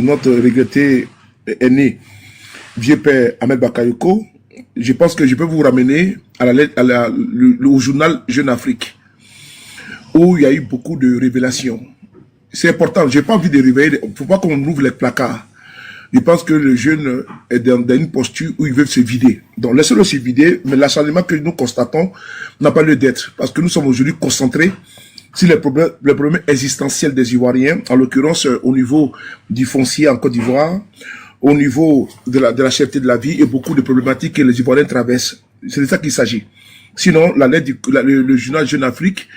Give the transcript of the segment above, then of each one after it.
Notre regretté aîné, vieux père Ahmed Bakayoko, je pense que je peux vous ramener à au journal Jeune Afrique, où il y a eu beaucoup de révélations. C'est important, je n'ai pas envie de réveiller, il ne faut pas qu'on ouvre les placards. Je pense que le jeune est dans une posture où il veut se vider. Donc laissez-le se vider, mais l'acharnement que nous constatons n'a pas lieu d'être, parce que nous sommes aujourd'hui concentrés sur les problèmes existentiels des Ivoiriens, en l'occurrence au niveau du foncier en Côte d'Ivoire, au niveau de la cherté de la vie et beaucoup de problématiques que les Ivoiriens traversent. C'est de ça qu'il s'agit. Sinon, le journal Jeune Afrique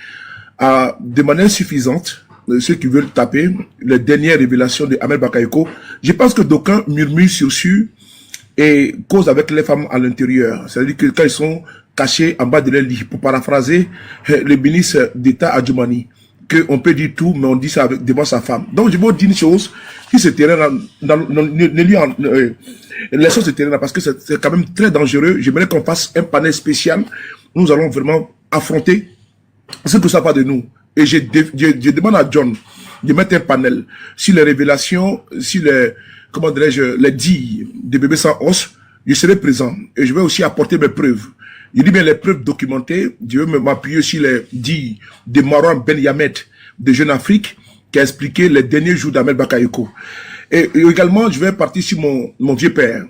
a de manière suffisante, ceux qui veulent taper les dernières révélations de Ahmed Bakayoko. Je pense que d'aucuns murmurent sur et causent avec les femmes à l'intérieur. C'est-à-dire que quand ils sont cachés en bas de leur lit, pour paraphraser le ministre d'État Adjoumani, qu'on peut dire tout, mais on dit ça devant sa femme. Donc je vais vous dire une chose, qui se terrain laissons ce terrain là, parce que c'est quand même très dangereux. J'aimerais qu'on fasse un panel spécial. Nous allons vraiment affronter ce que ça va de nous. Et je demande à John de mettre un panel sur les révélations, sur les, comment dirais-je, les dires des bébés sans os. Je serai présent et je vais aussi apporter mes preuves. Je dis bien les preuves documentées. Je vais m'appuyer sur les dires de Marwan Ben Yamed de Jeune Afrique qui a expliqué les derniers jours d'Ahmed Bakayoko. Et également, je vais partir sur mon vieux père,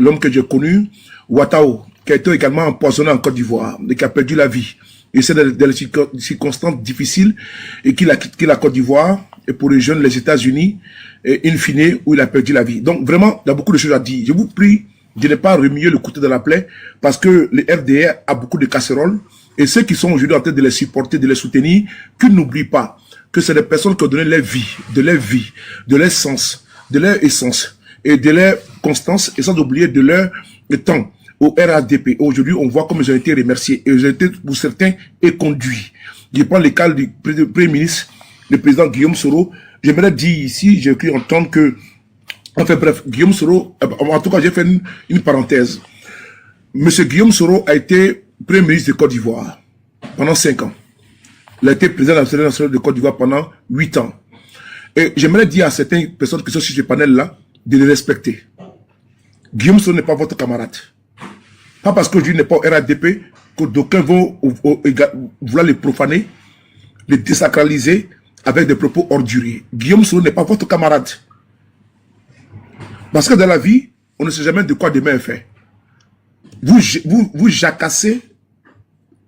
l'homme que j'ai connu, Ouattao, qui a été également empoisonné en Côte d'Ivoire et qui a perdu la vie. Et c'est dans les circonstances difficiles et qu'il a quitté la Côte d'Ivoire et pour rejoindre les États-Unis, in fine, où il a perdu la vie. Donc vraiment, il y a beaucoup de choses à dire. Je vous prie de ne pas remuer le couteau de la plaie parce que le FDR a beaucoup de casseroles et ceux qui sont aujourd'hui en train de les supporter, de les soutenir, qu'ils n'oublient pas que c'est des personnes qui ont donné leur vie, de leur sens, de leur essence et de leur constance et sans oublier de leur temps au RADP. Aujourd'hui, on voit comme ils ont été remerciés et ils ont été, pour certains, éconduits. Je prends le cas du Premier ministre, le président Guillaume Soro. J'aimerais dire ici, j'ai cru entendre que, enfin bref, Guillaume Soro, en tout cas, j'ai fait une parenthèse. Monsieur Guillaume Soro a été Premier ministre de Côte d'Ivoire pendant 5 ans. Il a été président de l'Assemblée nationale de Côte d'Ivoire pendant 8 ans. Et j'aimerais dire à certaines personnes qui sont sur ce panel-là de les respecter. Guillaume Soro n'est pas votre camarade. Pas parce que je n'ai pas au RADP que d'aucuns vont vouloir les profaner, les désacraliser avec des propos orduriers. Guillaume Soro n'est pas votre camarade. Parce que dans la vie, on ne sait jamais de quoi demain est fait. Vous jacassez,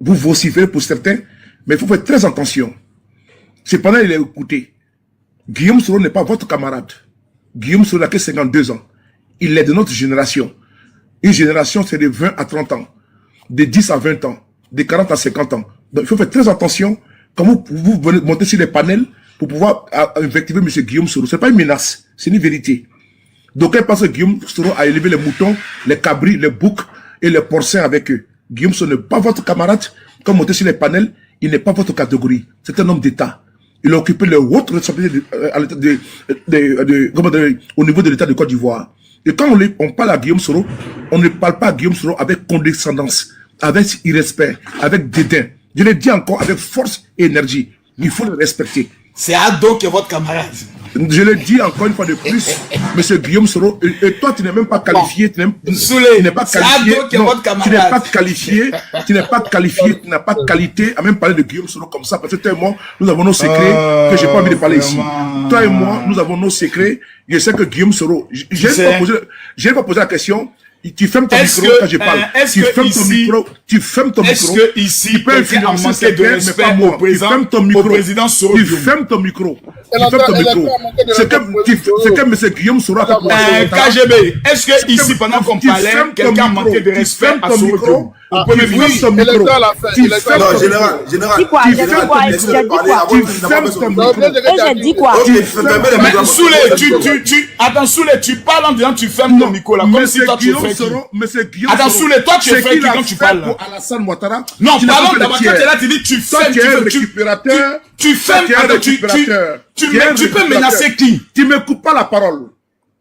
vous vociférez pour certains, mais il faut faire très attention. Cependant, il est écouté. Guillaume Soro n'est pas votre camarade. Guillaume Soro n'a que 52 ans. Il est de notre génération. Une génération, c'est de 20 à 30 ans, de 10 à 20 ans, de 40 à 50 ans. Donc, il faut faire très attention quand vous venez monter sur les panels pour pouvoir invectiver M. Guillaume Soro. Ce n'est pas une menace, c'est une vérité. Donc, elle pense que Guillaume Soro a élevé les moutons, les cabris, les boucs et les porcins avec eux. Guillaume Soro n'est pas votre camarade. Quand vous montez sur les panels, il n'est pas votre catégorie. C'est un homme d'État. Il a occupé les hautes responsabilités au niveau de l'État de Côte d'Ivoire. Et quand on parle à Guillaume Soro, on ne parle pas à Guillaume Soro avec condescendance, avec irrespect, avec dédain. Je le dis encore avec force et énergie. Il faut le respecter. C'est Ado qui est votre camarade. Je le dis encore une fois de plus, monsieur Guillaume Soro, et toi tu n'es même pas qualifié, bon. Tu n'es pas qualifié, tu n'es pas qualifié, tu n'as pas de qualité à même parler de Guillaume Soro comme ça, parce que toi et moi, nous avons nos secrets que j'ai pas envie de parler ici. Toi et moi, nous avons nos secrets. Je sais que Guillaume Soro, j'ai pas posé la question. Tu fermes ton micro quand je parle. Tu fermes ton micro. Tu fermes ton micro. Est-ce que ici, tu peux influencer certains, mais pas moi. Tu fermes ton micro. Tu fermes ton micro. Tu fermes ton micro. C'est que M. Guillaume Soro a fait pour KGB, est-ce que ici, pendant qu'on parlait, quelqu'un manquait de respect à son micro? Vous pouvez fermer ton micro. Tu fermes ton micro. Dis quoi? Tu fermes ton micro. J'ai dit quoi? Attends, Soulé, tu parles en disant tu fermes ton micro là, comme si toi tu fais qui? Attends, Soulé, toi tu fais qui quand tu parles là? Alassane Ouattara. Non, parlons d'abord, toi tu es là, tu dis tu fermes, tu fermes, tu peux menacer qui? Tu me coupes pas la parole.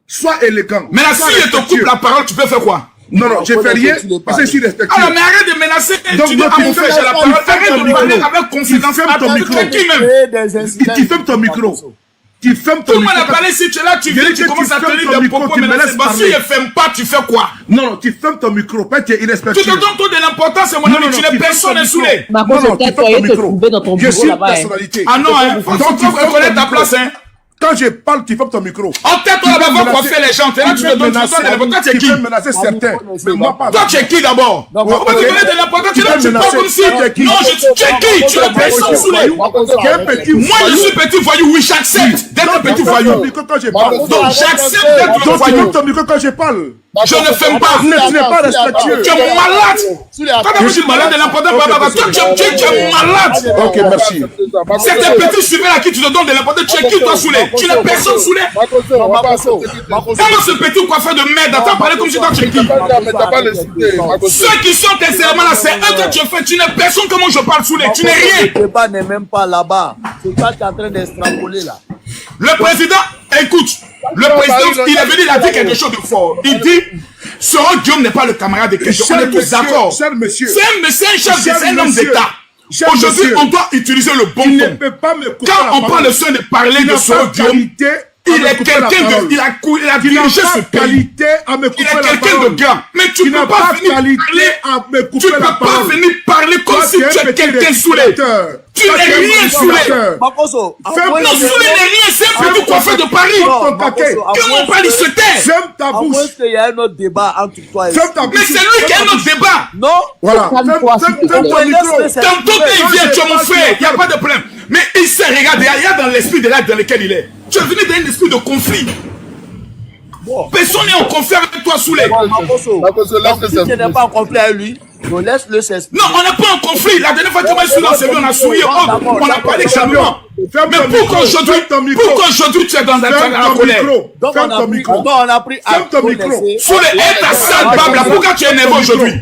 Sois élégant. Mais là, si je te coupe la parole, tu peux faire quoi? Non, je fais rien parce que je suis respectueux. Alors, mais arrête de menacer. Tu dis à mon frère, j'ai la parole. Arrête de parler avec confidence. Tu fermes ton micro. Tu fermes ton micro. Tu fermes ton Tout le micro. monde a parlé, si tu es là, tu viens, tu commences à tenir des propos menaçants. Si je ne ferme pas, tu fais quoi? Non, tu fermes ton micro, pas tu es irrespectueux. Tu te donnes tout de l'importance, mon ami, tu n'es personne insulé. Marco, c'est toi, il te trouver dans ton Je bureau suis une là-bas. personnalité. Ah non, hein, faut reconnaître ta place, hein. Quand je parle, tu fermes ton micro. En tête, on va voir quoi faire les gens. T'es là, tu te donnes de l'importance. Toi, tu es qui? Tu peux menacer certains. Mais moi, pas. Toi, tu es qui d'abord? On va te donner de l'importance. Tu es là, tu parles comme si. Non, tu es qui? Tu es personne saoulée. Moi, je suis petit voyou, oui, j'accepte d'être petit voyou. Donc, j'accepte d'être Donc, tu voyou. fermes ton micro quand je parle. Je ne ferme pas. Tu n'es pas respectueux. Tu es malade. Quand tu parles de l'importance, toi, tu es malade. Ok, merci. C'est un petit suiveur à qui tu te donnes de l'importance. Tu es qui, toi, saoulé? Tu n'es personne saoulé. Comment ce petit coiffeur de merde? Attends, parler comme si toi, tu es qui? Ceux qui sont tes serments là, c'est eux que tu fais. Tu n'es personne. Comment je parle saoulé? Tu n'es rien. Le débat n'est même pas là-bas. C'est toi qui es en train d'extrapoler là. Le président, écoute, le président, il est venu, il a dit quelque chose de fort. Il dit, Soro Guillaume n'est pas le camarade de quelqu'un. On est tous d'accord. Cher monsieur. C'est un chef, c'est un homme d'État. Cher Aujourd'hui, monsieur. on doit utiliser le bon Tu ne ton. peux pas me couper Quand la on prend parole. le soin de parler de Soro Guillaume, il est quelqu'un de... Il a dirigé ce pays. qualité à me couper Il est la quelqu'un parole. de grand. Mais tu Tu ne n'as peux pas pas venir qualité parler. à me couper Tu ne la peux pas parole. venir parler comme Toi, si tu es quelqu'un saoulé. Tu n'es rien saoulé. Makoso, Non, saoulé n'est rien, c'est un petit coiffeur de Paris. ton caquet. Comment on parle, il se tait. Ferme ta À moins bouche. qu'il y ait un autre débat entre toi et Ferme ta bouche. Mais c'est lui qui a notre débat. Non. Voilà. Calme-toi, Ferme s'il te ton plaît. micro. Tantôt il vient, tu es mon frère, il n'y a pas de problème. Mais il sait, regarde, il y a dans l'esprit de là dans lequel il est. Tu es venu dans un esprit de conflit. Personne n'est en conflit avec toi, Soulé. Makoso, si tu n'es pas en conflit avec lui, donc laisse-le s'exprimer. Non, on n'est pas en conflit. La dernière fois que moi je suis dans ce lieu, on a souri, on a parlé calmement. Ferme Mais ton micro. pourquoi aujourd'hui tu es dans la Ferme ton colère? micro. Donc Ferme ton micro. on a pris Ferme ton micro. Soulé, et ta sale bable là, pourquoi tu es énervé aujourd'hui?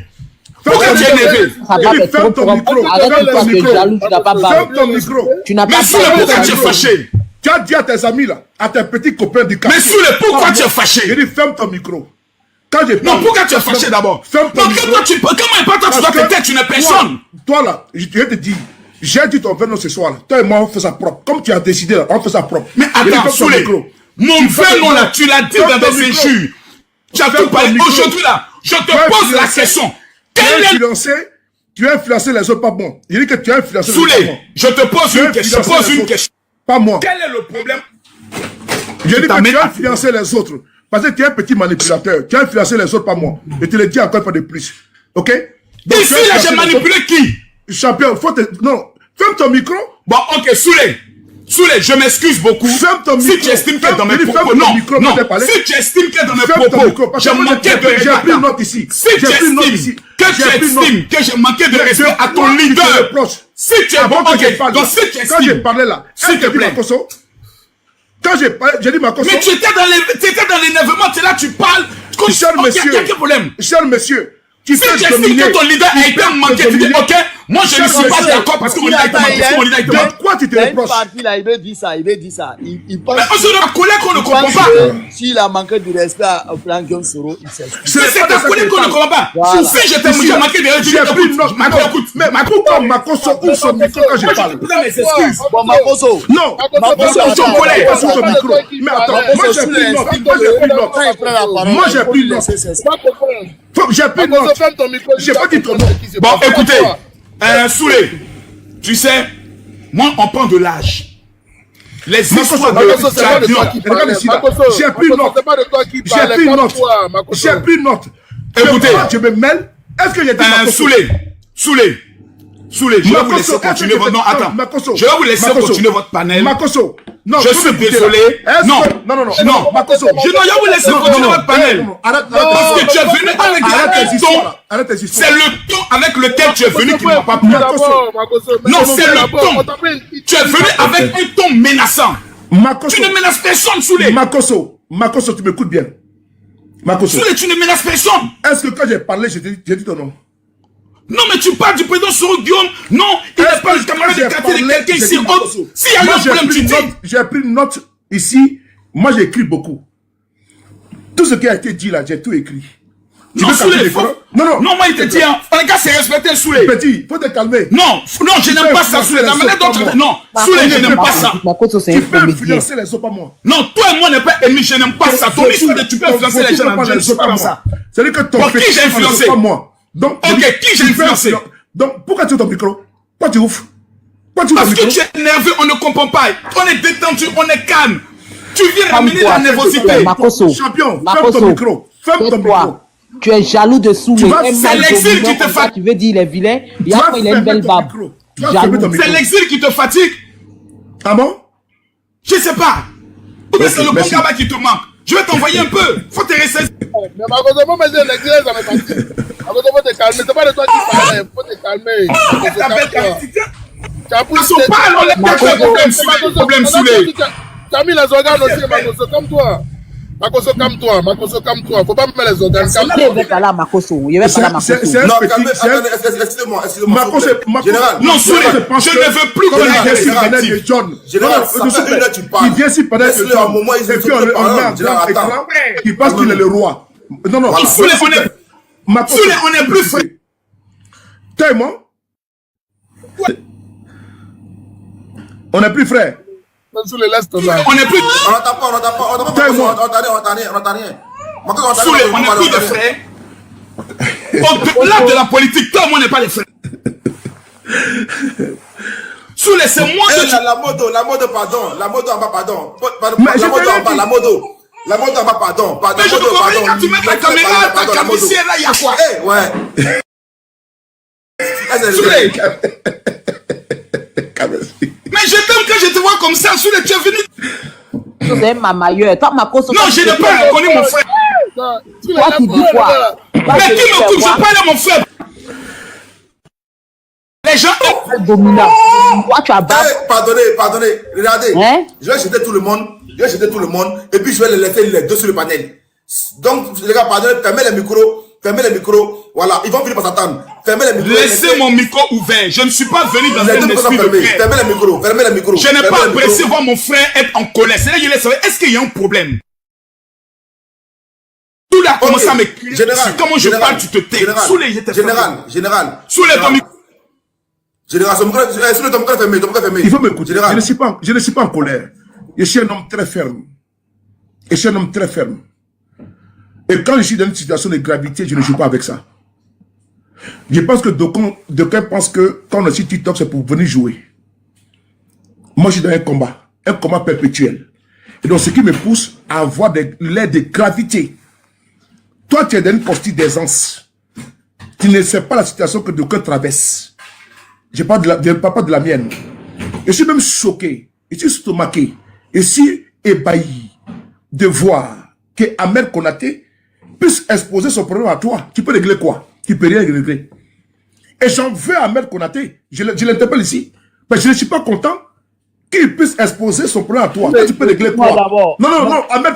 Pourquoi tu es énervé? Ça va être Ferme trop ton micro. Arrête Ferme de ton faire micro. jaloux, tu n'as pas Ferme parlé. ton micro. Tu n'as Mais pas Soulé, parlé. pourquoi tu es fâché? Tu as dit à tes amis là, à tes petits copains du quartier. Mais Soulé, pourquoi tu es J'ai fâché? dit ferme ton micro. Quand je Non, parle, pourquoi tu es fâché d'abord? Ferme ton Non, micro. comment et pas toi tu dois te taire, tu n'es personne. Toi là, je te dis, j'ai dit ton verre ce soir là. Toi et moi on fait ça propre. Comme tu as décidé là, on fait ça propre. Mais J'ai dit, attends, ferme ton Soulé, micro. mon frère non là, tu l'as dit Ferme dans ton des micro. injures. Tu as Ferme tout ton parlé. micro. Aujourd'hui là, je te Tu as pose la influencé. question. Tu Quel as est influencé, tu as influencé les autres, pas bon. Il dit que tu as influencé les autres, pas Soulé, bon. je te pose Tu as une question. influencé Pose les une autres. question. Pas moi. Quel est le problème? Je dis que t'amènes tu as à- influencé les autres. Parce que tu es un petit manipulateur. Tu as influencé les autres, pas moi. Et tu le dis encore une fois de plus. Ok? Donc, Ici tu as là, influencé j'ai les manipulé qui? autres. Champion, faut te... Non. Ferme ton micro. Bon, ok, Soulé. Soulé, je m'excuse beaucoup. Ferme ton Si micro. tu estimes que Ferme- dans mes je dis propos, ferme ton non, micro, non. quand t'es parlé. Si tu estimes que dans mes Ferme ton micro. propos, Parce j'ai que moi, manqué de j'ai pris respect. une note ici. Si tu J'ai pris une note ici. estimes que tu J'ai pris une note. estimes que j'ai manqué de Mais respect à ton moi, tu te leader, reproches. si tu es Avant bon, que je ok, parle, donc si tu quand j'ai estimes, parlé là, s'il te plaît. Makoso, quand j'ai parlé, j'ai dit Makoso, mais tu étais dans l'énervement, tu es là, tu parles. Comme cher ok, monsieur, y a quel problème? cher monsieur, tu Si peux tu estimes dominer. que ton leader a été manqué, tu dis ok, moi je ne Cher suis pas monsieur, d'accord parce que mon leader a été manqué. Parce que mon leader a été manqué. Pourquoi tu te Il y a une reproches? partie là, il veut dire ça, il veut dire ça. Il pense Mais aujourd'hui, la colère qu'on ne il comprend pense pas. que s'il a manqué de respect à Franck Guillaume Soro, il s'excuse. Ce Mais n'est c'est pas ta de ça colère que qu'on ne je comprend pas. Voilà. Si j'étais Ici, manqué de j'ai pris une note. Marco, écoute. Mais pourquoi Makoso ouvre son micro quand je parle? Putain, mais s'excuse. Bon, Makoso. Non, Makoso, Makoso, attends, colère. pas sur ton micro. Mais attends, moi j'ai pris une note. Moi j'ai pris une note. Quand il prend la parole, Moi, j'ai il faut pris lui une laisser note. s'exprimer. J'ai pris une note. J'ai pas dit ton nom. Bon, écoutez, Soulé, tu sais, moi, on prend de l'âge. Les histoires de Makoso, c'est pas de toi qui Regarde parle. ici, là. J'ai pris une note. J'ai pris une note. J'ai pris une note. Écoutez. Je me mêle. Est-ce que j'ai dit Makoso? Soulé, je vais vous Makoso, laisser est-ce que continuer j'ai votre... Non, fait- attends. Makoso. Je vais vous laisser Makoso. continuer votre panel. Makoso. Non, Je faut suis m'écouter, désolé. là. Est-ce Non. que- Non. Makoso. Je vais vous laisser continuer votre panel. Arrête. Parce que tu es venu avec Arrête un tes ton. histoires. Arrête tes histoires. C'est le ton avec lequel tu es venu qui ne m'a pas plu. Non, c'est le ton. Tu es venu avec un ton menaçant. Makoso. Tu ne menaces personne, Soulé. Makoso, tu m'écoutes bien. Makoso. Soulé, tu ne menaces personne. Est-ce que quand j'ai parlé, j'ai dit ton nom? Non, mais tu parles du président Soro Guillaume. Non, il n'est pas le camarade de quartier de quelqu'un ici. S'il y a eu un problème, tu dis. J'ai pris une note ici. Moi, j'ai écrit beaucoup. Tout ce qui a été dit là, j'ai tout écrit. Non, Soulé, non, moi, il te dit, on est qu'à se respecter, Soulé. Petit, faut te calmer. Non, je n'aime pas ça, Soulé. La manière dont tu... Non, Soulé, je n'aime pas ça. Tu peux influencer les autres, pas moi. Non, toi et moi, on n'est pas ennemis, je n'aime pas ça. Ton histoire de tu peux influencer les gens, je ne suis pas dans ça. C'est-à-dire que ton qui j'ai influencé? Pas moi. Donc, ok, qui j'ai influencé? Donc, pourquoi tu as ton micro? Pourquoi tu ouvres? Parce que tu es énervé, on ne comprend pas. On est détendu, on est calme. Tu viens ramener la nervosité. Makoso. Champion, ferme ton micro. Ferme ton micro. Tu es jaloux de Soulé. C'est l'exil qui te fatigue. Tu veux dire il est vilain. Il a une belle barbe. C'est l'exil qui te fatigue. Ah bon? Je ne sais pas. Ou bien c'est le Kongaba qui te manque. Je vais t'envoyer un peu. Faut te ressaisir. Mais Makoso, moi, je l'exil, ça me fatigue. Makoso, faut te calmer. C'est pas de toi qui parles. Faut te calmer. Problème Soulé. Tu as mis les organes aussi, Makoso, comme toi. Makoso, calme-toi. Makoso, calme-toi. Faut pas me mettre les organes. Il va parler à Makoso. Il va parler à Makoso. Non, excusez-moi. Général. Non, Soulé, je ne veux plus que la Général, ça fait une heure tu parles. Il vient ici pendant que un moment, ils et puis on met un grand écran. Il pense qu'il est le roi. Non, non. Soulé, on est plus frère. Toi et moi, on est plus frères. On est plus. On n'entend pas. On n'entend rien. Soulé, on est plus des frères. Au-delà de la politique, toi et moi, on n'est pas des frères. Soulé, c'est moi que la mode, pardon. La mode en bas, pardon. La mode en bas, pardon. Mais je te comprends, quand tu mets ta caméra, ta camissière, là, il y a quoi? Ouais. Soulé. Mais je t'aime quand je te vois comme ça, Soulé, tu es venu. C'est ma mailleure. Toi, Makoso. Non, je n'ai pas reconnu mon frère. Toi, tu dis quoi? Mais qui me coupe? Je parle à mon frère. Les gens. Dominant. Toi, tu as barbe. Pardonnez. Regardez. Je vais jeter tout le monde. Et puis je vais les laisser les deux sur le panel. Donc, les gars, pardonnez, fermez les micros. Voilà, ils vont finir par s'attendre. Fermez les micros. Laissez mon micro ouvert. Je ne suis pas venu dans un esprit de paix. Fermez les micros. Je n'ai pas apprécié voir mon frère être en colère. C'est là que je l'ai savoir. Est-ce qu'il y a un problème? Tout là commence à me crier. Comment je parle, tu te tais. Soulé, j'étais Général. Soulé, ton micro. Général, ton micro est fermé. Il faut m'écouter. Je ne suis pas en colère. Je suis un homme très ferme. Et quand je suis dans une situation de gravité, je ne joue pas avec ça. Je pense que d'aucuns pensent que quand on est sur TikTok, c'est pour venir jouer. Moi, je suis dans un combat perpétuel. Et donc, ce qui me pousse à avoir l'air de gravité. Toi, tu es dans une posture d'aisance. Tu ne sais pas la situation que d'aucuns traversent. Je ne parle pas de la mienne. Je suis même choqué. Je suis stomaqué. Je suis ébahi de voir que Ahmed Konaté puisse exposer son problème à toi. Tu peux régler quoi? Tu peux rien régler. Et j'en veux à Ahmed Konaté. Je l'interpelle ici. Mais je ne suis pas content qu'il puisse exposer son problème à toi. Toi, tu peux régler quoi? Non, Ahmed,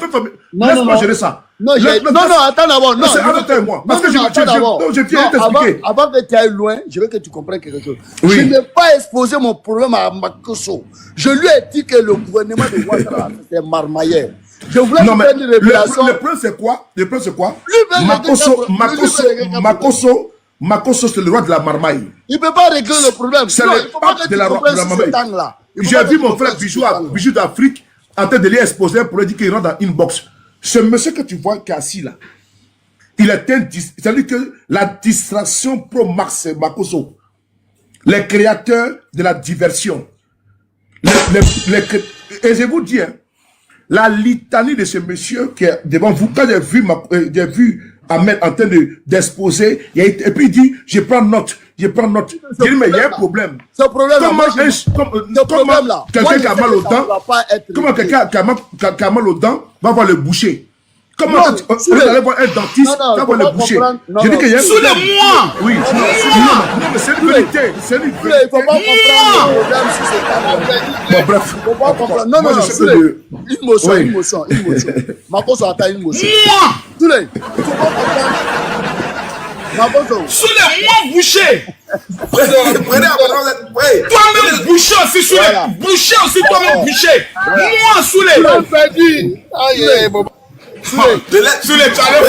laisse-moi gérer ça. Non, attends d'abord. Non, arrête moi. Parce que je viens t'expliquer. Avant que tu ailles loin, je veux que tu comprennes quelque chose. Oui. Je n'ai pas exposé mon problème à Makoso. Je lui ai dit que le gouvernement de Ouattara, c'est marmaillère. Je voulais faire une révélation. Le problème, c'est quoi? Makoso, c'est le roi de la marmaille. Il ne peut pas régler le problème. C'est le pape de la marmaille. J'ai vu mon frère Bijou d'Afrique en train de lui exposer pour lui dire qu'il rentre dans inbox. Ce monsieur que tu vois qui est assis là, c'est-à-dire que la distraction pro-Marx, Makoso, les créateurs de la diversion, et je vous dis, la litanie de ce monsieur qui est devant vous, quand j'ai vu Ahmed en train d'exposer, et puis il dit, je prends note. Je dis, mais il y a un problème. Ce problème-là, comment quelqu'un qui a mal aux dents, comment quelqu'un qui a mal aux dents va voir le boucher? Comment vous allez voir un dentiste, va voir le boucher? Je dis qu'il y a un problème. Soulez-moi! Oui, non, mais c'est une vérité. C'est une vérité. Il ne faut pas comprendre le problème si c'est bon, bref. Il ne faut pas comprendre. Non, une motion. Makoso attend une motion. Moi! Soulé, il ne faut pas comprendre. Soulé, moi, boucher! Toi-même, boucher aussi, Soulé! Boucher aussi, toi-même, boucher! Moi, Soulé! Sur les chalets,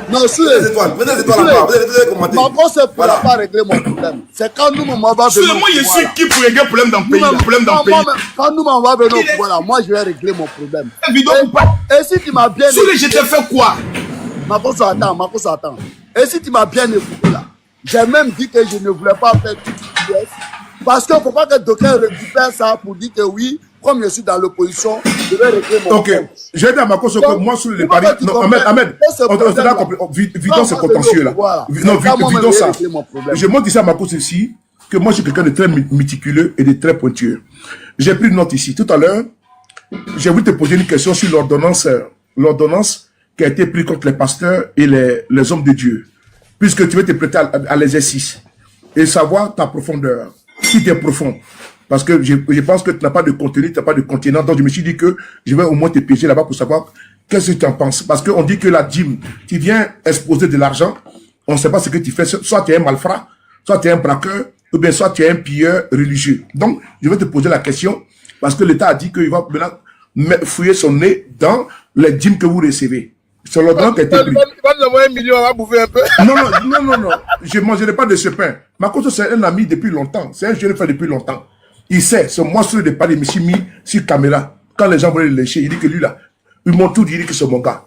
Non, sur les étoiles. Venez les étoiles là-bas. Venez les commenter. Makoso ne pourra pas régler mon problème. C'est quand nous, on va venir. Moi, je suis qui pour régler le problème dans le pays? Quand nous, on va venir au pouvoir, moi, je vais régler mon problème. Et si tu m'as bien écouté. Je t'ai fait quoi? Makoso, attends. Et si tu m'as bien écouté là, j'ai même dit que je ne voulais pas faire tout ce qui. Parce qu'il ne faut pas que d'aucuns récupère ça pour dire que oui, comme je suis dans l'opposition, je vais régler mon problème. Ok, j'ai dit à Makoso que moi, sur les paris. Non, Ahmed, vidons ce contentieux là. Non, vidons ça. Je montre ici à Makoso ici que moi, je suis quelqu'un de très méticuleux et de très pointueux. J'ai pris une note ici. Tout à l'heure, j'ai voulu te poser une question sur l'ordonnance qui a été prise contre les pasteurs et les hommes de Dieu. Puisque tu veux te prêter à l'exercice et savoir ta profondeur. Si tu es profond. Parce que je pense que tu n'as pas de contenu, tu n'as pas de continent. Donc je me suis dit que je vais au moins te piéger là-bas pour savoir qu'est-ce que tu en penses. Parce qu'on dit que la dîme, tu viens exposer de l'argent, on ne sait pas ce que tu fais. Soit tu es un malfrat, soit tu es un braqueur, ou bien soit tu es un pilleur religieux. Donc je vais te poser la question, parce que l'État a dit qu'il va maintenant fouiller son nez dans les dîmes que vous recevez. C'est l'ordonnance qui a été pris. Il va nous envoyer 1 million, on va bouffer un peu. Non. Je ne mangerai pas de ce pain. Makoso, c'est un ami depuis longtemps. C'est un jeune frère depuis longtemps. Il sait, ce monstre de Paris, me suis mis sur caméra. Quand les gens voulaient le lécher, il dit que lui, là, ils m'ont tout dit, il dit que c'est mon gars.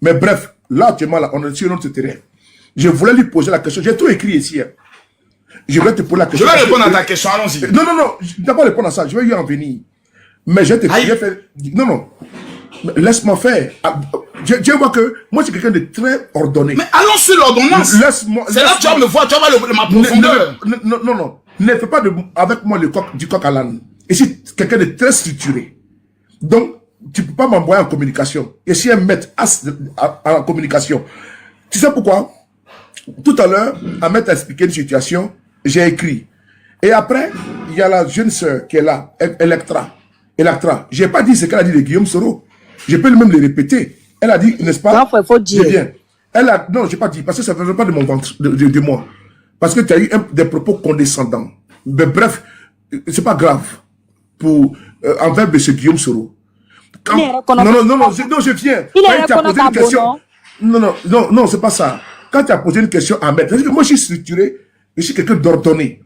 Mais bref, là, actuellement, là, on est sur notre terrain. Je voulais lui poser la question. J'ai tout écrit ici. Hein. Je voulais te poser la question. Je vais répondre à ta question, allons-y. Non. Je ne vais pas répondre à ça. Je vais y en venir. Mais je te fait. Non. Laisse-moi faire. Je vois que moi, je suis quelqu'un de très ordonné. Mais allons sur l'ordonnance. C'est là que tu vas me voir, tu vas voir ma profondeur. Non. Ne fais pas avec moi du coq à l'âne. Et je suis quelqu'un de très structuré. Donc, tu ne peux pas m'envoyer en communication. Et si un maître en communication. Tu sais pourquoi? Tout à l'heure, Ahmed a expliqué une situation, j'ai écrit. Et après, il y a la jeune sœur qui est là, Electra. Je n'ai pas dit ce qu'elle a dit de Guillaume Soro. Je peux même le répéter. Elle a dit, n'est-ce pas? Non, il faut dire. Non, je n'ai pas dit, parce que ça ne venait pas de mon ventre, de moi. Parce que tu as eu des propos condescendants. Mais bref, c'est pas grave pour envers M. Guillaume Soro. Non, je viens. Quand tu as posé une question. Non, c'est pas ça. Quand tu as posé une question à Ahmed, moi je suis structuré, je suis quelqu'un d'ordonné.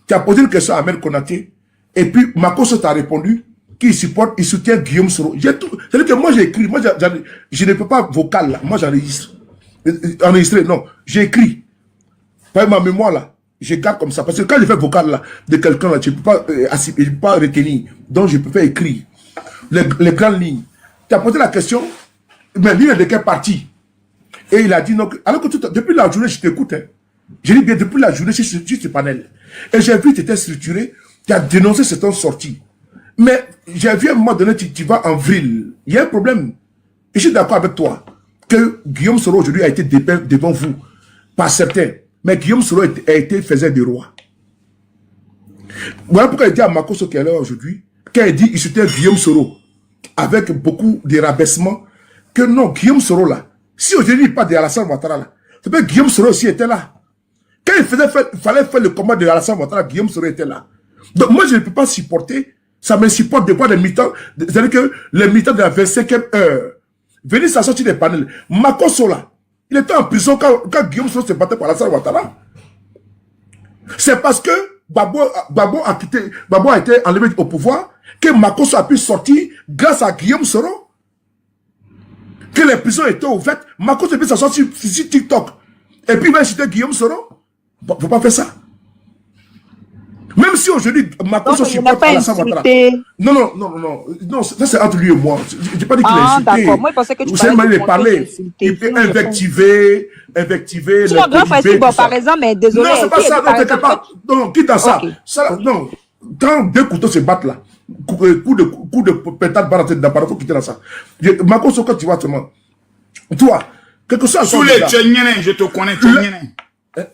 Tu as posé une question à Ahmed Konaté, et puis Makoso t'a répondu qu'il soutient Guillaume Soro. C'est-à-dire que moi j'ai écrit, je ne peux pas vocal là, moi j'enregistre. Enregistré, non, j'ai écrit. Par ma mémoire là, je garde comme ça. Parce que quand je fais vocal là, de quelqu'un là, je ne peux pas retenir. Donc je peux faire écrire. Les grandes lignes. Tu as posé la question, mais lui, il est de quelle partie? Et il a dit non. Alors que depuis la journée, je t'écoute. Hein. J'ai dit bien, depuis la journée, je suis sur ce panel. Et j'ai vu que tu étais structuré, tu as dénoncé cette sortie. Mais j'ai vu à un moment donné, tu vas en vrille. Il y a un problème. Et je suis d'accord avec toi que Guillaume Soro aujourd'hui a été dépeint devant vous par certains. Mais Guillaume Soro faisait des rois. Voilà pourquoi il dit à Makoso qui est là aujourd'hui, quand il dit qu'il soutient Guillaume Soro, avec beaucoup de rabaissement, que non, Guillaume Soro là, si aujourd'hui il parle de Alassane Ouattara là, c'est pas Guillaume Soro aussi était là. Quand il fallait faire le combat de Alassane Ouattara, Guillaume Soro était là. Donc moi je ne peux pas supporter, ça me supporte de voir les militants, c'est-à-dire que les militants de la 25e heure, venir s'assortir des panels. Makoso là, il était en prison quand Guillaume Soro se battait pour Alassane Ouattara. C'est parce que Babo a été enlevé au pouvoir que Makoso a pu sortir grâce à Guillaume Soro. Que les prisons étaient ouvertes. Makoso peut s'asseoir sur TikTok. Et puis il va inciter Guillaume Soro. Il ne faut pas faire ça. Même si aujourd'hui, Makoso supporte Alassane Ouattara. Non, ça c'est entre lui et moi. Je n'ai pas dit qu'il a insulté. D'accord, moi je pensais que tu parlais. Il peut invectiver. Bon, par exemple, mais désolé. Non, c'est pas ça, non, t'inquiète pas. Non, quitte à ça. Non, quand deux couteaux se battent là, coup de pétale barre dedans, il faut quitter dans ça. Makoso, quand tu vois seulement, toi, quelque chose. Sous les Tchéniennes, je te connais, Tchéniennes.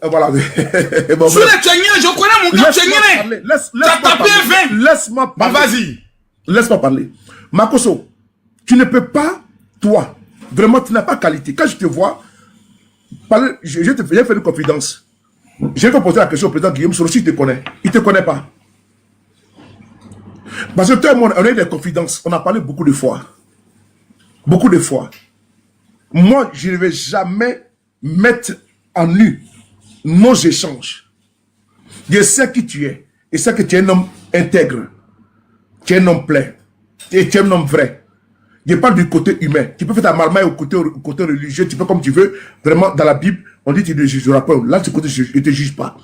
Voilà. Sous les Tchéniennes, je connais mon gars Tchéniennes. T'as tapé un 20. Laisse-moi parler. Vas-y. Laisse-moi parler. Makoso, tu ne peux pas, toi, vraiment, tu n'as pas qualité. Quand je te vois, j'ai fait une confidence. J'ai posé la question au président Guillaume Soro, s'il te connaît. Il ne te connaît pas. Parce que tout le monde, on a eu des confidences. On a parlé beaucoup de fois. beaucoup de fois. Moi, je ne vais jamais mettre en nu nos échanges. Je sais qui tu es. Et sais que tu es un homme intègre. Tu es un homme plein. Et tu es un homme vrai. Je parle du côté humain. Tu peux faire ta marmaille au côté religieux. Tu peux comme tu veux. Vraiment, dans la Bible, on dit que tu ne jugeras pas. Là, ce côté, je ne te juge pas.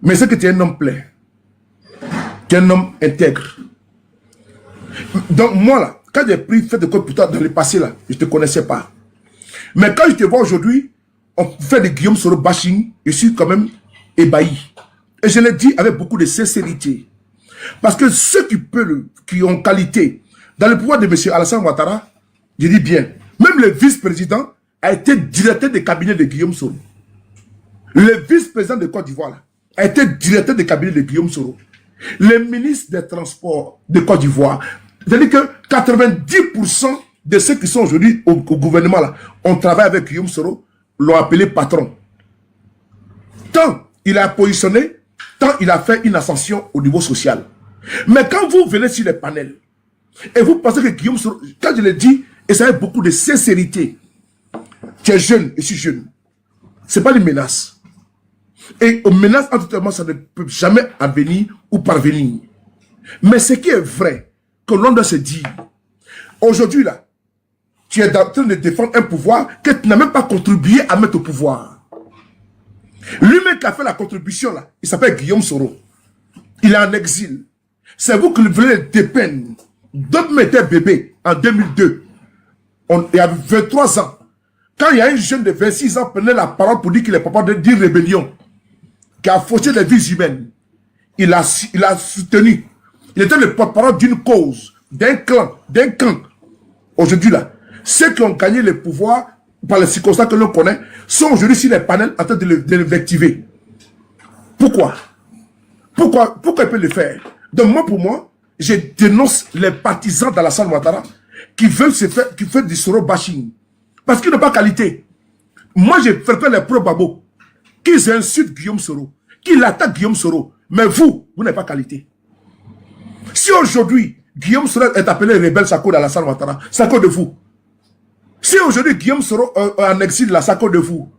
Mais c'est que tu es un homme plein. Tu es un homme intègre. Donc, moi, là, quand j'ai pris fait de quoi pour toi dans le passé, là, je ne te connaissais pas. Mais quand je te vois aujourd'hui, on fait de Guillaume Soro bashing, je suis quand même ébahi. Et je l'ai dit avec beaucoup de sincérité. Parce que ceux qui ont qualité dans le pouvoir de M. Alassane Ouattara, je dis bien, même le vice-président a été directeur de cabinet de Guillaume Soro. Le vice-président de Côte d'Ivoire a été directeur de cabinet de Guillaume Soro. Le ministre des Transports de Côte d'Ivoire, c'est-à-dire que 90% de ceux qui sont aujourd'hui au gouvernement, là, on travaille avec Guillaume Soro, l'ont appelé patron. Tant il a positionné, tant il a fait une ascension au niveau social. Mais quand vous venez sur les panels, et vous pensez que Guillaume Soro, quand je l'ai dit, et ça avec beaucoup de sincérité, tu es jeune, et je suis jeune. Ce n'est pas une menace. Et aux menaces, en tout cas, ça ne peut jamais advenir ou parvenir. Mais ce qui est vrai, que l'on doit se dire, aujourd'hui là, tu es en train de défendre un pouvoir que tu n'as même pas contribué à mettre au pouvoir. Lui-même qui a fait la contribution là, il s'appelle Guillaume Soro. Il est en exil. C'est vous qui voulez le dépeindre. D'autres étaient bébés en 2002. Il y avait 23 ans. Quand il y a un jeune de 26 ans qui prenait la parole pour dire qu'il est papa d'une rébellion, qui a fauché les vies humaines, il a soutenu. Il était le porte-parole d'une cause, d'un clan, d'un camp. Aujourd'hui là, ceux qui ont gagné le pouvoir par les circonstances que l'on connaît sont aujourd'hui sur les panels en train de l'invectiver. Pourquoi? Pourquoi il peut le faire? Donc moi, pour moi, je dénonce les partisans d'Alassane Ouattara qui veulent qui font du Soro bashing. Parce qu'ils n'ont pas qualité. Moi, je fréquente les pro-babo qui insultent Guillaume Soro, qui l'attaquent Guillaume Soro. Mais vous n'avez pas qualité. Si aujourd'hui, Guillaume Soro est appelé rebelle, ça cause d'Alassane Ouattara, ça cause de vous. Si aujourd'hui, Guillaume Soro en exil, là, ça cause de vous.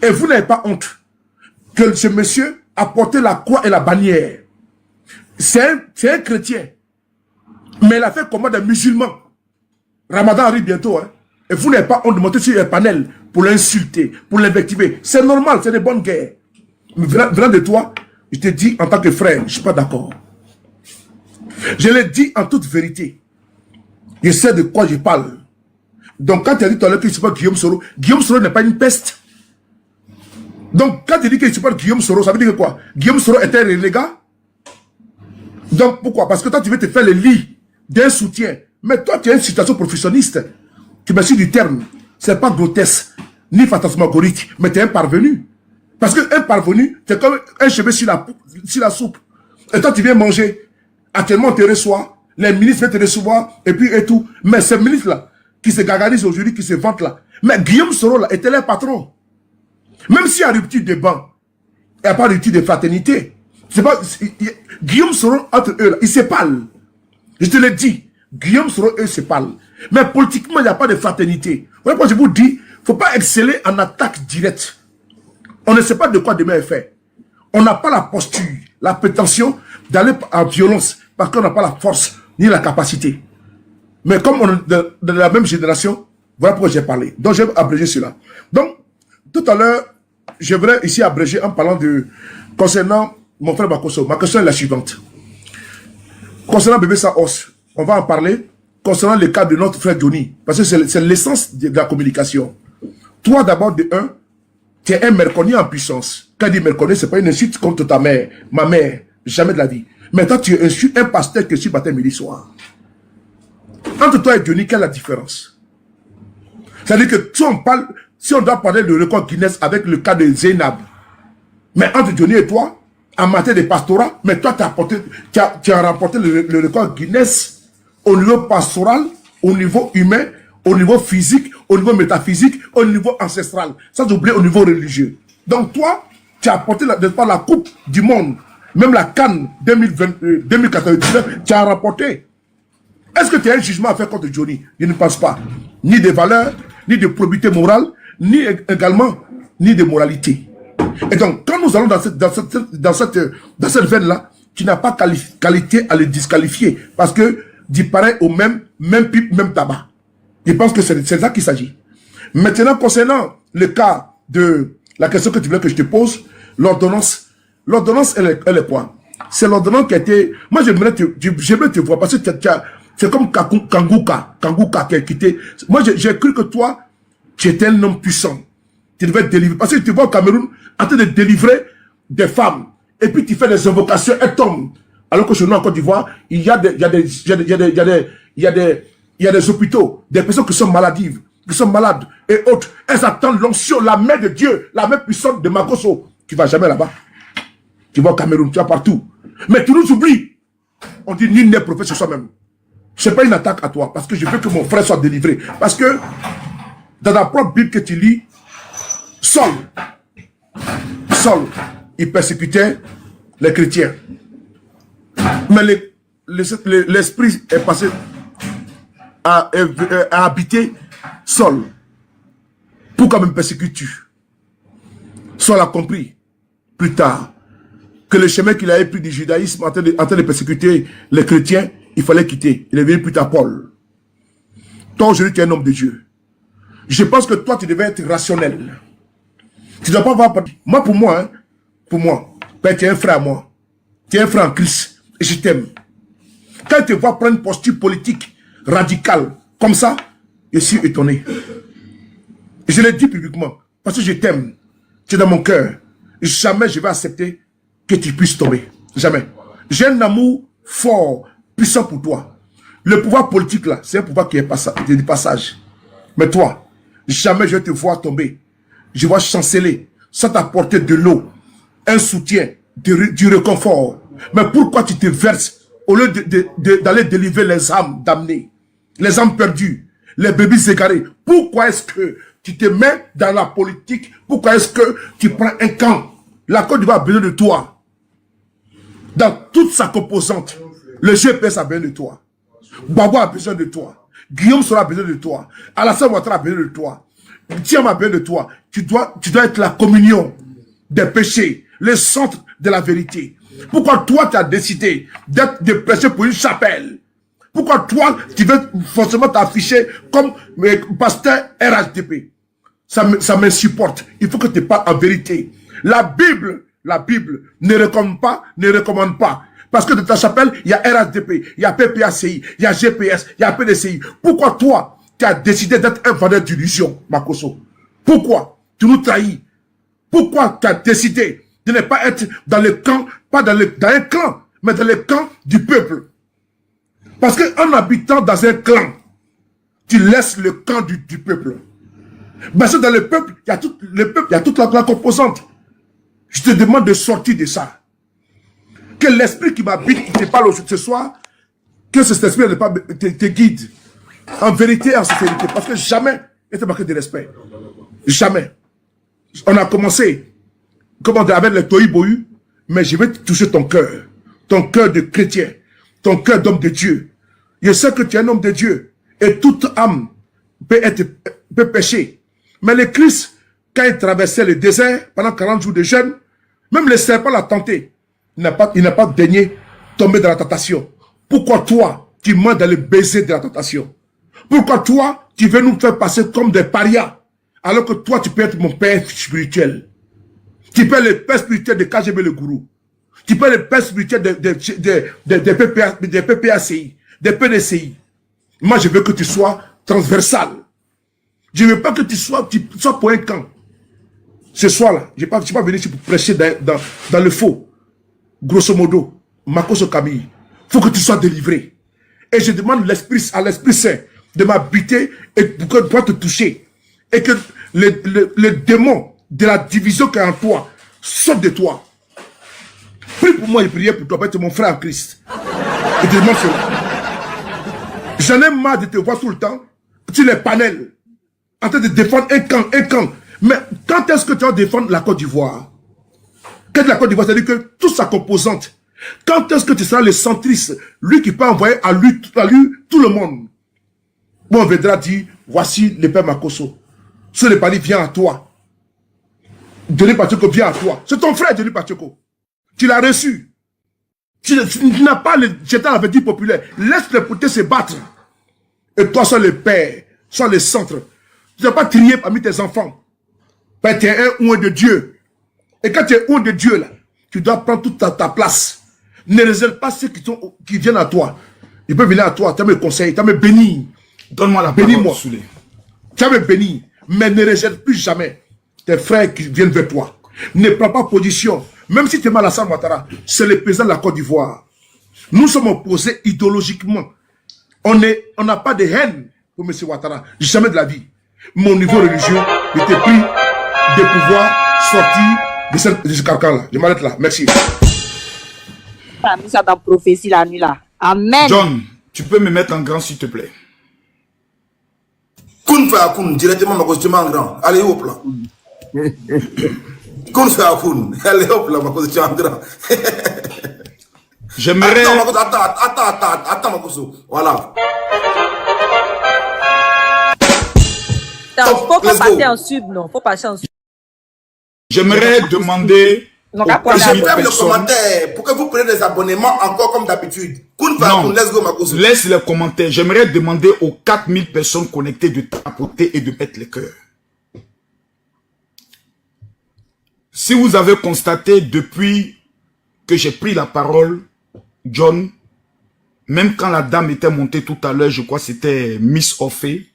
Et vous n'avez pas honte que ce monsieur a porté la croix et la bannière. C'est un chrétien. Mais il a fait comme des musulmans. Ramadan arrive bientôt. Hein? Et vous n'avez pas honte de monter sur les panels pour l'insulter, pour l'invectiver. C'est normal, c'est des bonnes guerres. Mais venant de toi, je te dis en tant que frère, je ne suis pas d'accord. Je l'ai dit en toute vérité. Je sais de quoi je parle. Donc quand tu as dit tout à l'heure que je ne suis pas Guillaume Soro n'est pas une peste. Donc quand tu dis que je ne suis pas Guillaume Soro, ça veut dire que quoi? Guillaume Soro était un renégat. Donc pourquoi? Parce que toi tu veux te faire le lit d'un soutien. Mais toi tu es une situation professionniste. Tu me suis du terme. C'est pas grotesque, ni fantasmagorique, mais tu es un parvenu. Parce qu'un parvenu, c'est comme un cheveu sur la soupe. Et toi tu viens manger. Actuellement on te reçoit. Les ministres viennent te recevoir. Et tout. Mais ces ministres-là, qui se gargarisent aujourd'hui, qui se vantent là. Mais Guillaume Soro là, était leur patron. Même s'il y a rupture de banc, il n'y a pas de rupture de fraternité. Guillaume Soro, entre eux, là, ils se parlent. Je te l'ai dit. Guillaume Soro, eux, se parlent. Mais politiquement, il n'y a pas de fraternité. Voilà pourquoi je vous dis, il ne faut pas exceller en attaque directe. On ne sait pas de quoi demain est fait. On n'a pas la posture, la prétention d'aller en violence parce qu'on n'a pas la force ni la capacité. Mais comme on est de la même génération, voilà pourquoi j'ai parlé. Donc, je vais abréger cela. Donc, tout à l'heure, je voudrais ici abréger en parlant concernant mon frère Makosso. Ma question est la suivante. Concernant Bébé Saos, on va en parler. Concernant le cas de notre frère Johnny, parce que c'est l'essence de la communication. Toi, d'abord, tu es un merconier en puissance. Quand je dis merconier, ce n'est pas une insulte contre ta mère, ma mère, jamais de la vie. Mais toi, tu insultes un pasteur que tu matin, midi, soir. Entre toi et Johnny, quelle est la différence? C'est-à-dire que si on doit parler de record Guinness avec le cas de Zainab, mais entre Johnny et toi, en matière de pastorat, mais toi, tu as remporté le record Guinness au niveau pastoral, au niveau humain, au niveau physique, au niveau métaphysique, au niveau ancestral, sans oublier au niveau religieux. Donc toi, tu as apporté la Coupe du Monde, même la Cannes 2014, tu as remporté. Est-ce que tu as un jugement à faire contre Johnny? Je ne pense pas. Ni de valeur, ni de probité morale, ni également, ni de moralité. Et donc, quand nous allons dans cette veine-là, tu n'as pas qualité à le disqualifier. Parce que tu parais au même pipe, même tabac. Je pense que c'est ça qu'il s'agit. Maintenant, concernant le cas de la question que tu voulais que je te pose, l'ordonnance, elle est quoi? C'est l'ordonnance qui a été... Moi, j'aimerais te voir parce que c'est comme Kanguka qui a quitté. Moi, j'ai cru que toi, tu étais un homme puissant. Tu devais délivrer. Parce que tu vois au Cameroun en train de délivrer des femmes. Et puis tu fais des invocations, elles tombent. Alors que chez nous en Côte d'Ivoire, il y a des hôpitaux, des personnes qui sont maladives, qui sont malades et autres. Elles attendent l'onction, la main de Dieu, la main puissante de Makosso. Tu ne vas jamais là-bas. Tu vas au Cameroun, tu vas partout. Mais tu nous oublies. On dit nul n'est prophète sur soi-même. Ce n'est pas une attaque à toi, parce que je veux que mon frère soit délivré. Parce que dans la propre Bible que tu lis, Saul, il persécutait les chrétiens. Mais l'esprit est passé à habiter Saul. Pourquoi me persécutes-tu? Saul a compris plus tard que le chemin qu'il avait pris du judaïsme en train de persécuter les chrétiens, il fallait quitter. Il est venu plus tard Paul. Toi aujourd'hui tu es un homme de Dieu. Je pense que toi tu devais être rationnel. Tu ne dois pas voir... Moi pour moi, ben, tu es un frère à moi. Tu es un frère en Christ. Et je t'aime. Quand tu te vois prendre une posture politique radicale comme ça, je suis étonné. Et je le dis publiquement. Parce que je t'aime. Tu es dans mon cœur. Jamais je vais accepter que tu puisses tomber. Jamais. J'ai un amour fort, puissant pour toi. Le pouvoir politique là, c'est un pouvoir qui est de passage. Mais toi, jamais je vais te voir tomber. Je vais chanceler sans t'apporter de l'eau, un soutien, du réconfort. Mais pourquoi tu te verses au lieu d'aller délivrer les âmes damnées, les âmes perdues, les bébés égarés? Pourquoi est-ce que tu te mets dans la politique? Pourquoi est-ce que tu prends un camp? La Côte d'Ivoire a besoin de toi. Dans toute sa composante, le GPS a besoin de toi. Babo a besoin de toi. Guillaume Sora a besoin de toi. Alassane Ouattara a besoin de toi. Tiens a besoin de toi. Tu dois être la communion des péchés, le centre de la vérité. Pourquoi toi tu as décidé de prêcher pour une chapelle? Pourquoi toi tu veux forcément t'afficher comme pasteur RHDP? Ça m'insupporte. Il faut que tu parles en vérité. La Bible ne recommande pas. Parce que dans ta chapelle, il y a RHDP, il y a PPACI, il y a GPS, il y a PDCI. Pourquoi toi, tu as décidé d'être un vendeur d'illusions, Makosso? Pourquoi tu nous trahis? Pourquoi tu as décidé de ne pas être dans le camp, pas dans un clan, mais dans le camp du peuple? Parce qu'en habitant dans un clan, tu laisses le camp du peuple. Parce que dans le peuple, il y a toute la composante. Je te demande de sortir de ça. Que l'esprit qui m'habite, qui te parle ce soir, que cet esprit te guide. En vérité et en sincérité. Parce que jamais il te marqué de respect. Jamais. On a commencé avec le tohu-bohu, mais je vais toucher ton cœur de chrétien, ton cœur d'homme de Dieu. Je sais que tu es un homme de Dieu. Et toute âme peut pécher. Mais le Christ, quand il traversait le désert pendant 40 jours de jeûne, même le serpent l'a tenté. Il n'a pas daigné tomber dans la tentation. Pourquoi toi, tu mens dans le baiser de la tentation? Pourquoi toi, tu veux nous faire passer comme des parias, alors que toi, tu peux être mon père spirituel? Tu peux être le père spirituel de KGB le gourou. Tu peux être le père spirituel des PPACI, des PDCI. Moi, je veux que tu sois transversal. Je ne veux pas que tu sois pour un camp. Ce soir-là, je ne suis pas venu ici pour prêcher dans le faux. Grosso modo, Makosso Camille, il faut que tu sois délivré. Et je demande à l'Esprit Saint de m'habiter et pour te toucher. Et que le démon de la division qui est en toi sorte de toi. Prie pour moi et priez pour toi, tu es mon frère en Christ. Et te demande cela. J'en ai marre de te voir tout le temps sur les panels, en train de défendre un camp. Mais quand est-ce que tu vas défendre la Côte d'Ivoire? Quand la Côte d'Ivoire, c'est-à-dire que toute sa composante, Quand est-ce que tu seras le centriste, lui qui peut envoyer à lui tout le monde? Bon, on viendra dire, voici le père Makosso. Ce n'est pas dit, viens à toi. Denis Pachoko vient à toi. C'est ton frère, Denis Pachoko. Tu l'as reçu. Tu n'as pas le jeté à la vertu populaire. Laisse les potés se battre. Et toi, sois le père, sois le centre. Tu n'as pas trié parmi tes enfants. Ben, tu es un oint de Dieu. Et quand tu es oint de Dieu, là, tu dois prendre toute ta place. Ne réserve pas ceux qui viennent à toi. Ils peuvent venir à toi, tu as mes conseils, tu as mes bénis. Donne-moi la parole. Bénis-moi. Tu as mes bénis. Mais ne réserve plus jamais tes frères qui viennent vers toi. Ne prends pas position. Même si tu es mal à Alassane Ouattara, c'est le président de la Côte d'Ivoire. Nous sommes opposés idéologiquement. On n'a pas de haine pour M. Ouattara. Jamais de la vie. Mon niveau religieux était pris de pouvoir sortir de ce carcan-là. Je m'arrête là. Merci. Tu as mis ça dans la prophétie la nuit là. Amen. John, tu peux me mettre en grand s'il te plaît. Kun fait à Kun, directement ma cause en grand. Allez hop là. Kun fait à Kun. Allez hop là, ma cause en grand. J'aimerais. Attends, ma cause. Voilà. Faut pas passer en sub, non. Faut passer en sub. J'aimerais demander. Non, le commentaire pour que vous preniez des abonnements encore comme d'habitude. Non, laisse les commentaires. J'aimerais demander aux 4000 personnes connectées de tapoter et de mettre les cœurs. Si vous avez constaté depuis que j'ai pris la parole, John, même quand la dame était montée tout à l'heure, je crois que c'était Miss Offé,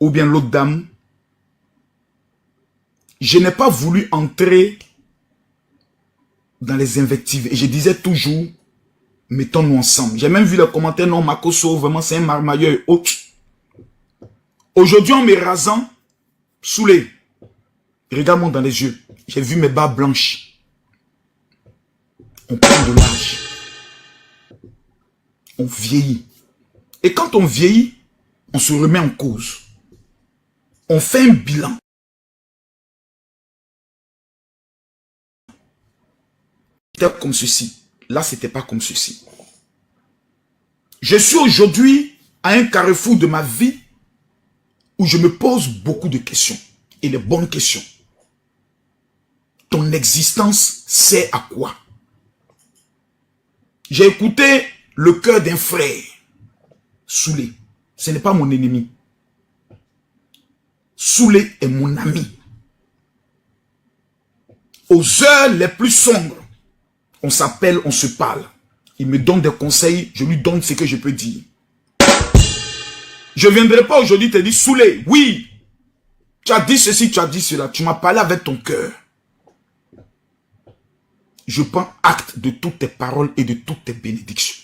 ou bien l'autre dame, je n'ai pas voulu entrer dans les invectives. Et je disais toujours, mettons-nous ensemble. J'ai même vu le commentaire, non, Makosso, vraiment, c'est un marmailleur et autres. Aujourd'hui, en me rasant, saoulé, regarde-moi dans les yeux. J'ai vu mes bas blanches. On prend de l'âge. On vieillit. Et quand on vieillit, on se remet en cause. On fait un bilan. C'était comme ceci. Là, c'était pas comme ceci. Je suis aujourd'hui à un carrefour de ma vie où je me pose beaucoup de questions. Et les bonnes questions. Ton existence sert à quoi? J'ai écouté le cœur d'un frère. Soulé. Ce n'est pas mon ennemi. Soulé est mon ami. Aux heures les plus sombres, on s'appelle, on se parle. Il me donne des conseils, je lui donne ce que je peux dire. Je ne viendrai pas aujourd'hui te dire, Soulé, oui, tu as dit ceci, tu as dit cela, tu m'as parlé avec ton cœur. Je prends acte de toutes tes paroles et de toutes tes bénédictions.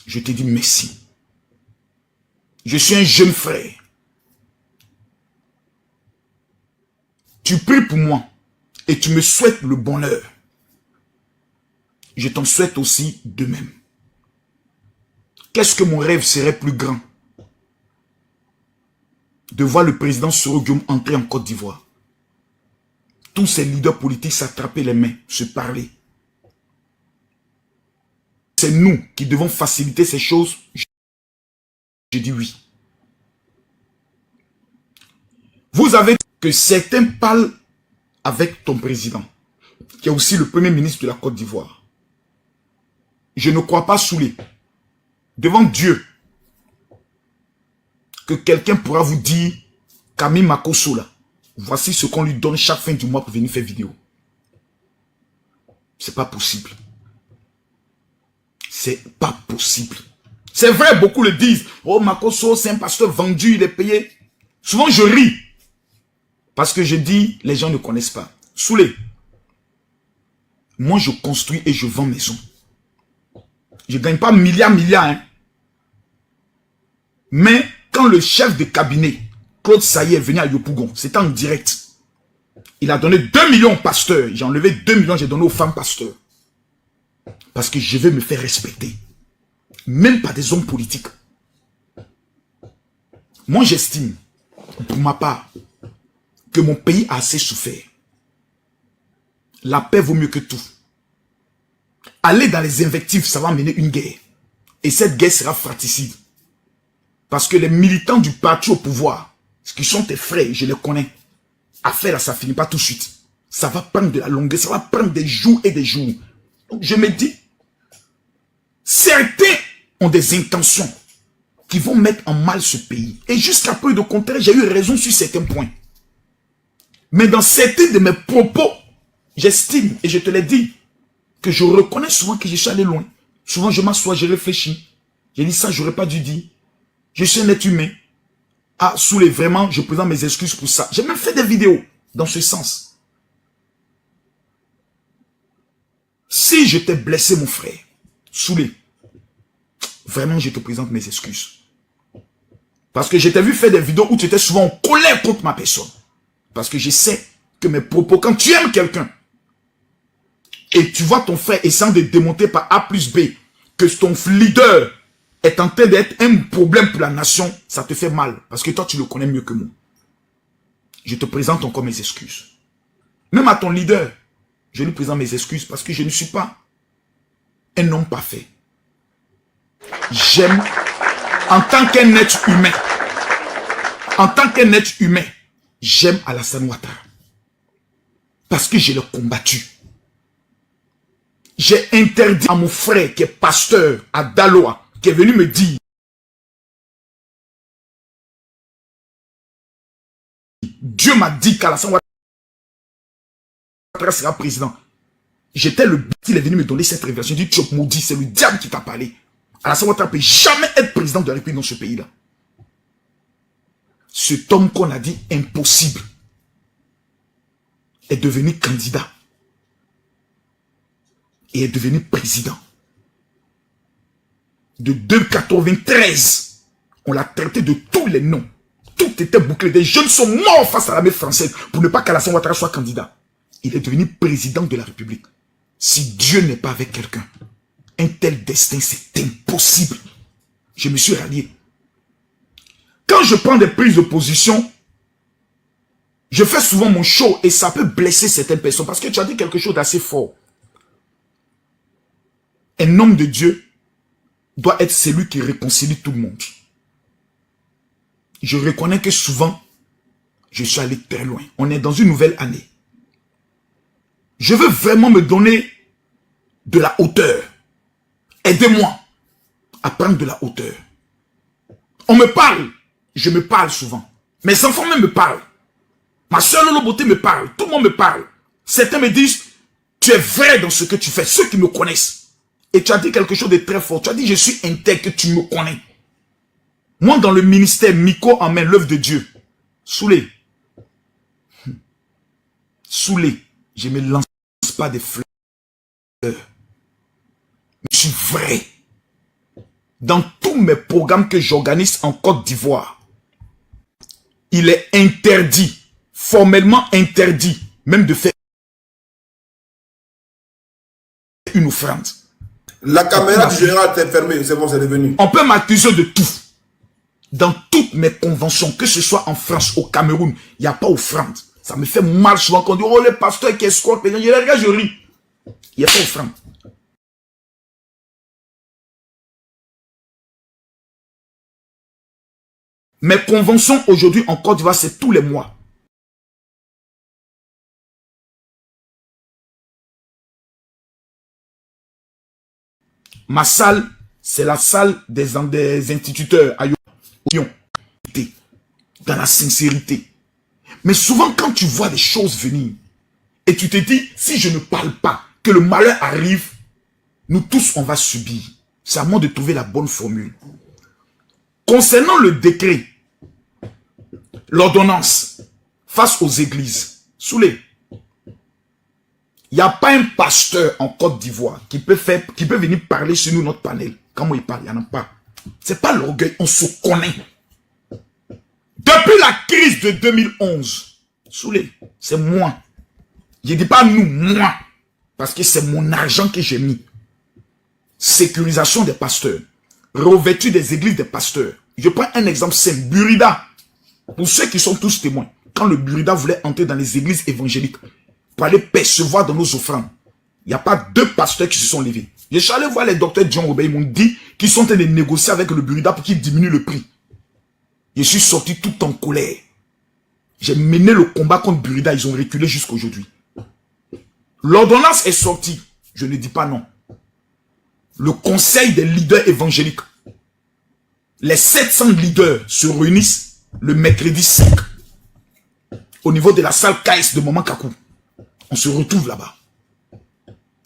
Je te dis merci. Je suis un jeune frère. Tu pries pour moi et tu me souhaites le bonheur. Je t'en souhaite aussi de même. Qu'est-ce que mon rêve serait plus grand? De voir le président Soro Guillaume entrer en Côte d'Ivoire. Tous ces leaders politiques s'attraper les mains, se parler. C'est nous qui devons faciliter ces choses. Je dis oui. Vous avez que certains parlent avec ton président, qui est aussi le premier ministre de la Côte d'Ivoire. Je ne crois pas Soulé, devant Dieu, que quelqu'un pourra vous dire, Camille Makosso là, voici ce qu'on lui donne chaque fin du mois pour venir faire vidéo. C'est pas possible. C'est pas possible. C'est vrai, beaucoup le disent. Oh, Makosso, c'est un pasteur vendu, il est payé. Souvent, je ris. Parce que je dis, les gens ne connaissent pas. Soulé, moi, je construis et je vends maison. Je ne gagne pas milliards. Hein. Mais quand le chef de cabinet, Claude Saillet, est venu à Yopougon, c'était en direct. Il a donné 2 millions aux pasteurs. J'ai enlevé 2 millions, j'ai donné aux femmes pasteurs. Parce que je vais me faire respecter. Même pas des hommes politiques. Moi, j'estime, pour ma part, que mon pays a assez souffert. La paix vaut mieux que tout. aller dans les invectives, ça va mener une guerre. Et cette guerre sera fratricide. Parce que les militants du parti au pouvoir, qui sont tes frères, je les connais, affaire là, ça finit pas tout de suite. Ça va prendre de la longueur, ça va prendre des jours et des jours. Donc je me dis, certains ont des intentions qui vont mettre en mal ce pays. Et jusqu'à peu de contraire, j'ai eu raison sur certains points. Mais dans certains de mes propos, j'estime, et je te l'ai dit, que je reconnais souvent que je suis allé loin. Souvent, je m'assois, je réfléchis. Je dis ça, j'aurais pas dû dire. Je suis un être humain. Ah, Soulé, vraiment, je présente mes excuses pour ça. J'ai même fait des vidéos dans ce sens. Si je t'ai blessé, mon frère, Soulé, vraiment, je te présente mes excuses. Parce que je t'ai vu faire des vidéos où tu étais souvent en colère contre ma personne. Parce que je sais que mes propos, quand tu aimes quelqu'un, et tu vois ton frère essayant de démontrer par A plus B que ton leader est en train d'être un problème pour la nation, ça te fait mal. Parce que toi, tu le connais mieux que moi. Je te présente encore mes excuses. Même à ton leader, je lui présente mes excuses parce que je ne suis pas un homme parfait. J'aime, en tant qu'un être humain, j'aime Alassane Ouattara. Parce que je l'ai combattu. J'ai interdit à mon frère qui est pasteur à Daloa, qui est venu me dire, Dieu m'a dit qu'Alassane Ouattara sera président. J'étais le but, il est venu me donner cette révélation. Il dit, tu es maudit, c'est le diable qui t'a parlé. Alassane Ouattara ne peut jamais être président de la République dans ce pays-là. Cet homme qu'on a dit impossible est devenu candidat. Et est devenu président. De 2,93, on l'a traité de tous les noms. Tout était bouclé. Des jeunes sont morts face à l'armée française pour ne pas qu'Alassane Ouattara soit candidat. Il est devenu président de la République. Si Dieu n'est pas avec quelqu'un, un tel destin, c'est impossible. Je me suis rallié. Quand je prends des prises de position, je fais souvent mon show et ça peut blesser certaines personnes parce que tu as dit quelque chose d'assez fort. Un homme de Dieu doit être celui qui réconcilie tout le monde. Je reconnais que souvent, je suis allé très loin. On est dans une nouvelle année. Je veux vraiment me donner de la hauteur. Aidez-moi à prendre de la hauteur. On me parle. Je me parle souvent. Mes enfants même me parlent. Ma soeur Lolo Beauté me parle. Tout le monde me parle. Certains me disent, tu es vrai dans ce que tu fais. Ceux qui me connaissent. Et tu as dit quelque chose de très fort. Tu as dit, je suis intègre, que tu me connais. Moi, dans le ministère, micro en main, l'œuvre de Dieu. Soulé. Soulé. Je ne me lance pas des fleurs. Je suis vrai. Dans tous mes programmes que j'organise en Côte d'Ivoire, il est interdit, formellement interdit, même de faire une offrande. La caméra du général était fermée, c'est bon, c'est devenu. On peut m'accuser de tout. Dans toutes mes conventions, que ce soit en France, au Cameroun, il n'y a pas offrande. Ça me fait mal souvent quand on dit, oh, les pasteurs qui escortent les gens, je ris. Il n'y a pas offrande. Mes conventions aujourd'hui en Côte d'Ivoire, c'est tous les mois. Ma salle, c'est la salle des instituteurs à Lyon, dans la sincérité. Mais souvent, quand tu vois les choses venir, et tu te dis, si je ne parle pas, que le malheur arrive, nous tous, on va subir. C'est à moi de trouver la bonne formule. Concernant le décret, l'ordonnance, face aux églises, Soulé, il n'y a pas un pasteur en Côte d'Ivoire qui peut venir parler sur nous, notre panel. Comment il parle, il n'y en a pas. Ce n'est pas l'orgueil, on se connaît. Depuis la crise de 2011, Soulé, c'est moi. Je ne dis pas nous, moi. Parce que c'est mon argent que j'ai mis. Sécurisation des pasteurs. Revêtu des églises des pasteurs. Je prends un exemple simple. Burida. Pour ceux qui sont tous témoins. Quand le Burida voulait entrer dans les églises évangéliques, pour aller percevoir dans nos offrandes, il n'y a pas 2 pasteurs qui se sont levés. Je suis allé voir les docteurs John Robert, ils m'ont dit qu'ils sont en train de négocier avec le Burida pour qu'ils diminuent le prix. Je suis sorti tout en colère. J'ai mené le combat contre Burida, ils ont reculé jusqu'à aujourd'hui. L'ordonnance est sortie, je ne dis pas non. Le conseil des leaders évangéliques, les 700 leaders se réunissent le mercredi 5 au niveau de la salle KS de Maman Kakou. On se retrouve là-bas.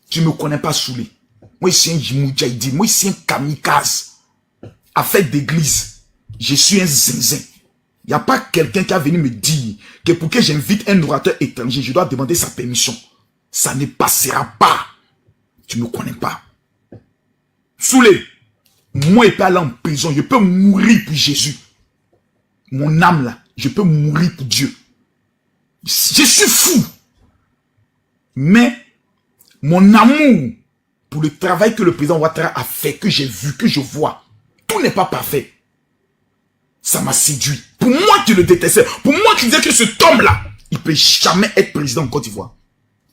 Tu ne me connais pas, Soulé. Moi, ici un Jimoudjaïdi, moi, ici un kamikaze. Affaire d'église. Je suis un zinzin. Il n'y a pas quelqu'un qui a venu me dire que pour que j'invite un orateur étranger, je dois demander sa permission. Ça ne passera pas. Tu ne me connais pas. Soulé, moi, je peux aller en prison. Je peux mourir pour Jésus. Mon âme, là, je peux mourir pour Dieu. Je suis fou. Mais, mon amour pour le travail que le président Ouattara a fait, que j'ai vu, que je vois, tout n'est pas parfait. Ça m'a séduit. Pour moi qui le détestais, pour moi qui disais que cet homme-là, il ne peut jamais être président en Côte d'Ivoire.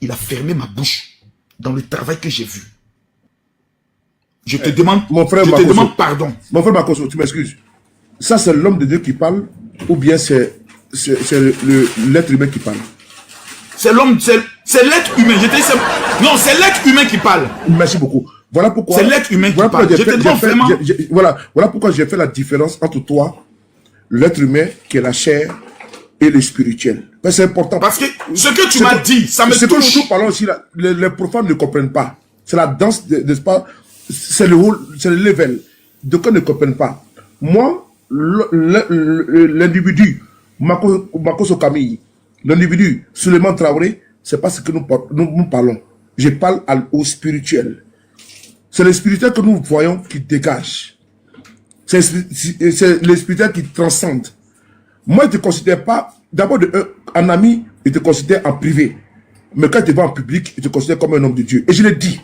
Il a fermé ma bouche dans le travail que j'ai vu. Je te demande, mon frère je te Makoso, demande pardon. Mon frère Makoso, tu m'excuses. Ça, c'est l'homme de Dieu qui parle ou bien c'est l'être humain qui parle? C'est l'homme, c'est l'être humain. Non, c'est l'être humain qui parle. Merci beaucoup. Voilà pourquoi. C'est l'être humain qui parle. Je te demande vraiment. Voilà pourquoi j'ai fait la différence entre toi, l'être humain qui est la chair et le spirituel. C'est important. Parce que ce que tu m'as dit, ça me touche. Ce que nous parlons aussi, là, les profanes ne comprennent pas. C'est la danse, n'est-ce pas? C'est le level. Donc, ils ne comprennent pas. Moi, l'individu, Makoso Camille, l'individu, Suleiman Traoré, c'est pas ce que nous parlons. Je parle au spirituel. C'est le spirituel que nous voyons qui dégage. C'est le spirituel qui transcende. Moi, je ne te considère pas, d'abord, un ami, je te considère en privé. Mais quand tu vas en public, je te considère comme un homme de Dieu. Et je l'ai dit.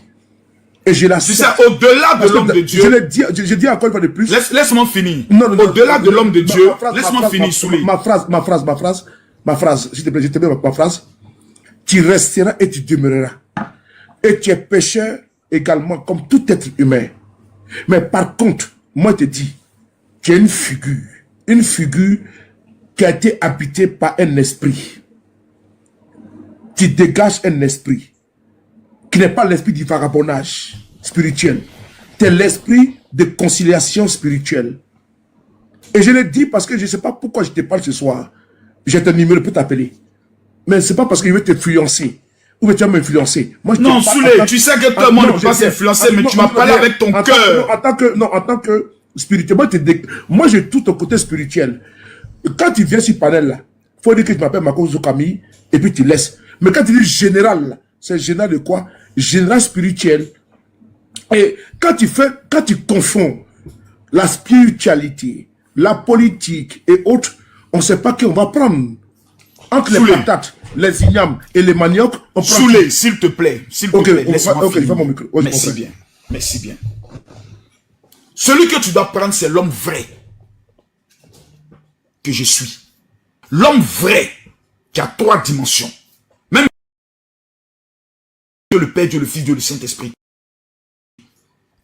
Et je l'assume. C'est au-delà de l'homme de Dieu. Je dis encore une fois de plus. Laisse-moi finir. Au-delà de l'homme de Dieu, laisse-moi finir, Soulé. Ma phrase, s'il te plaît, je te mets ma phrase. Tu resteras et tu demeureras. Et tu es pécheur également, comme tout être humain. Mais par contre, moi, je te dis, tu es une figure qui a été habitée par un esprit. Tu dégages un esprit qui n'est pas l'esprit du vagabondage spirituel. Tu es l'esprit de conciliation spirituelle. Et je le dis parce que je ne sais pas pourquoi je te parle ce soir. J'ai ton numéro pour t'appeler. Mais ce n'est pas parce que je veux t'influencer. Ou que tu vas m'influencer. Non, Soulé, tu sais que tout le monde ne peut pas s'influencer, mais tu m'as parlé avec ton cœur. En tant que spirituel. Moi, j'ai tout ton côté spirituel. Quand tu viens sur le panel, là, il faut dire que tu m'appelles Makoso Camille et puis tu laisses. Mais quand tu dis général, c'est général de quoi? Général spirituel. Et quand tu confonds la spiritualité, la politique et autres, on ne sait pas qui on va prendre. Entre les patates, les ignames et les maniocs, on prend. Soulé, s'il te plaît. S'il te plaît, laisse-moi finir. Mon micro. Oui, merci bien. Merci bien. Celui que tu dois prendre, c'est l'homme vrai que je suis. L'homme vrai qui a 3 dimensions. Même Dieu le Père, Dieu le Fils, Dieu le Saint-Esprit.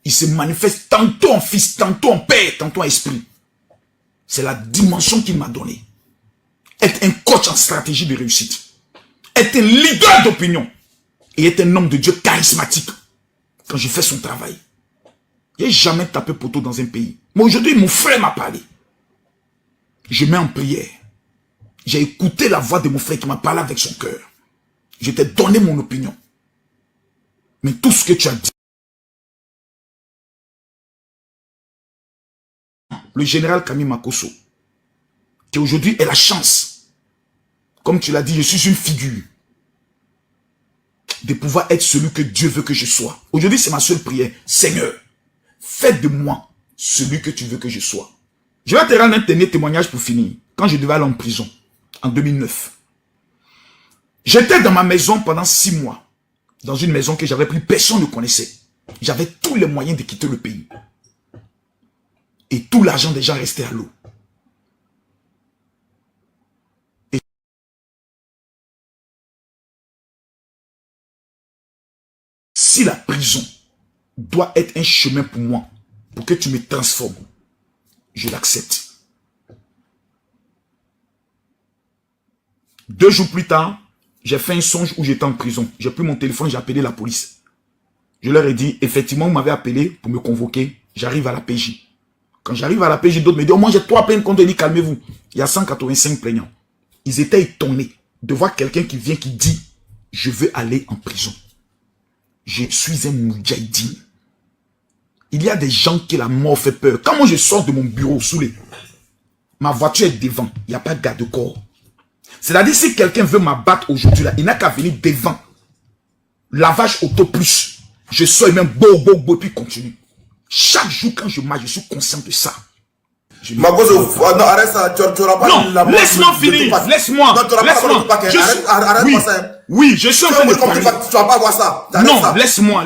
Il se manifeste tantôt en Fils, tantôt en Père, tantôt en Esprit. C'est la dimension qu'il m'a donnée. Être un coach en stratégie de réussite. Être un leader d'opinion. Et être un homme de Dieu charismatique. Quand je fais son travail. Je n'ai jamais tapé poteau dans un pays. Mais aujourd'hui, mon frère m'a parlé. Je mets en prière. J'ai écouté la voix de mon frère qui m'a parlé avec son cœur. Je t'ai donné mon opinion. Mais tout ce que tu as dit, le général Camille Makoso, qui aujourd'hui a la chance, comme tu l'as dit, je suis une figure, de pouvoir être celui que Dieu veut que je sois. Aujourd'hui, c'est ma seule prière. Seigneur, fais de moi celui que tu veux que je sois. Je vais te rendre un dernier témoignage pour finir. Quand je devais aller en prison, en 2009, j'étais dans ma maison pendant 6 mois. Dans une maison que j'avais plus personne ne connaissait. J'avais tous les moyens de quitter le pays. Et tout l'argent des gens restait à l'eau. Et si la prison doit être un chemin pour moi, pour que tu me transformes, je l'accepte. 2 jours plus tard, j'ai fait un songe où j'étais en prison. J'ai pris mon téléphone, j'ai appelé la police. Je leur ai dit, effectivement, vous m'avez appelé pour me convoquer. J'arrive à la PJ. Quand j'arrive à la PJ, d'autres me disent, oh, moi j'ai 3 plaintes contre lui, calmez-vous. Il y a 185 plaignants. Ils étaient étonnés de voir quelqu'un qui vient, qui dit, je veux aller en prison. Je suis un moudjahidine. Il y a des gens qui la mort fait peur. Quand moi je sors de mon bureau, ma voiture est devant. Il n'y a pas de garde-corps. C'est-à-dire, si quelqu'un veut m'abattre aujourd'hui, là, il n'a qu'à venir devant. Lavage auto plus. Je sors et même beau, puis continue. Chaque jour, quand je marche, je suis conscient de ça. Makoso, non, arrête ça, tu n'auras pas non, laisse-moi finir, laisse-moi. Oui, je suis en train de parler. Tu vas pas voir ça. Non, laisse-moi.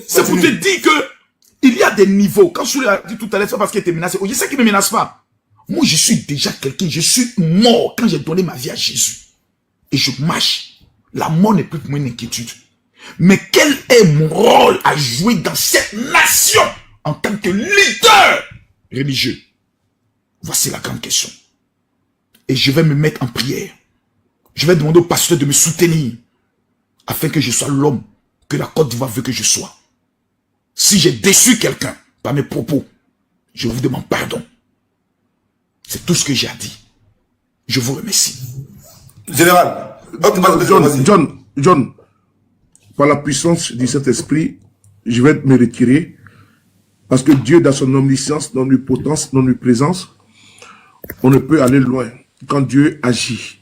C'est pour te dire que il y a des niveaux. Quand je l'ai dit tout à l'heure, c'est parce qu'il était menacé. Je sais qu'il ne me menace pas. Moi, je suis déjà quelqu'un, je suis mort quand j'ai donné ma vie à Jésus. Et je marche. La mort n'est plus pour moi une inquiétude. Mais quel est mon rôle à jouer dans cette nation en tant que leader religieux? Voici la grande question. Et je vais me mettre en prière. Je vais demander au pasteur de me soutenir afin que je sois l'homme que la Côte d'Ivoire veut que je sois. Si j'ai déçu quelqu'un par mes propos, je vous demande pardon. C'est tout ce que j'ai à dire. Je vous remercie. Général. John, par la puissance du Saint-Esprit, je vais me retirer parce que Dieu, dans son omniscience, dans l'omnipotence, dans l'omniprésence, on ne peut aller loin quand Dieu agit.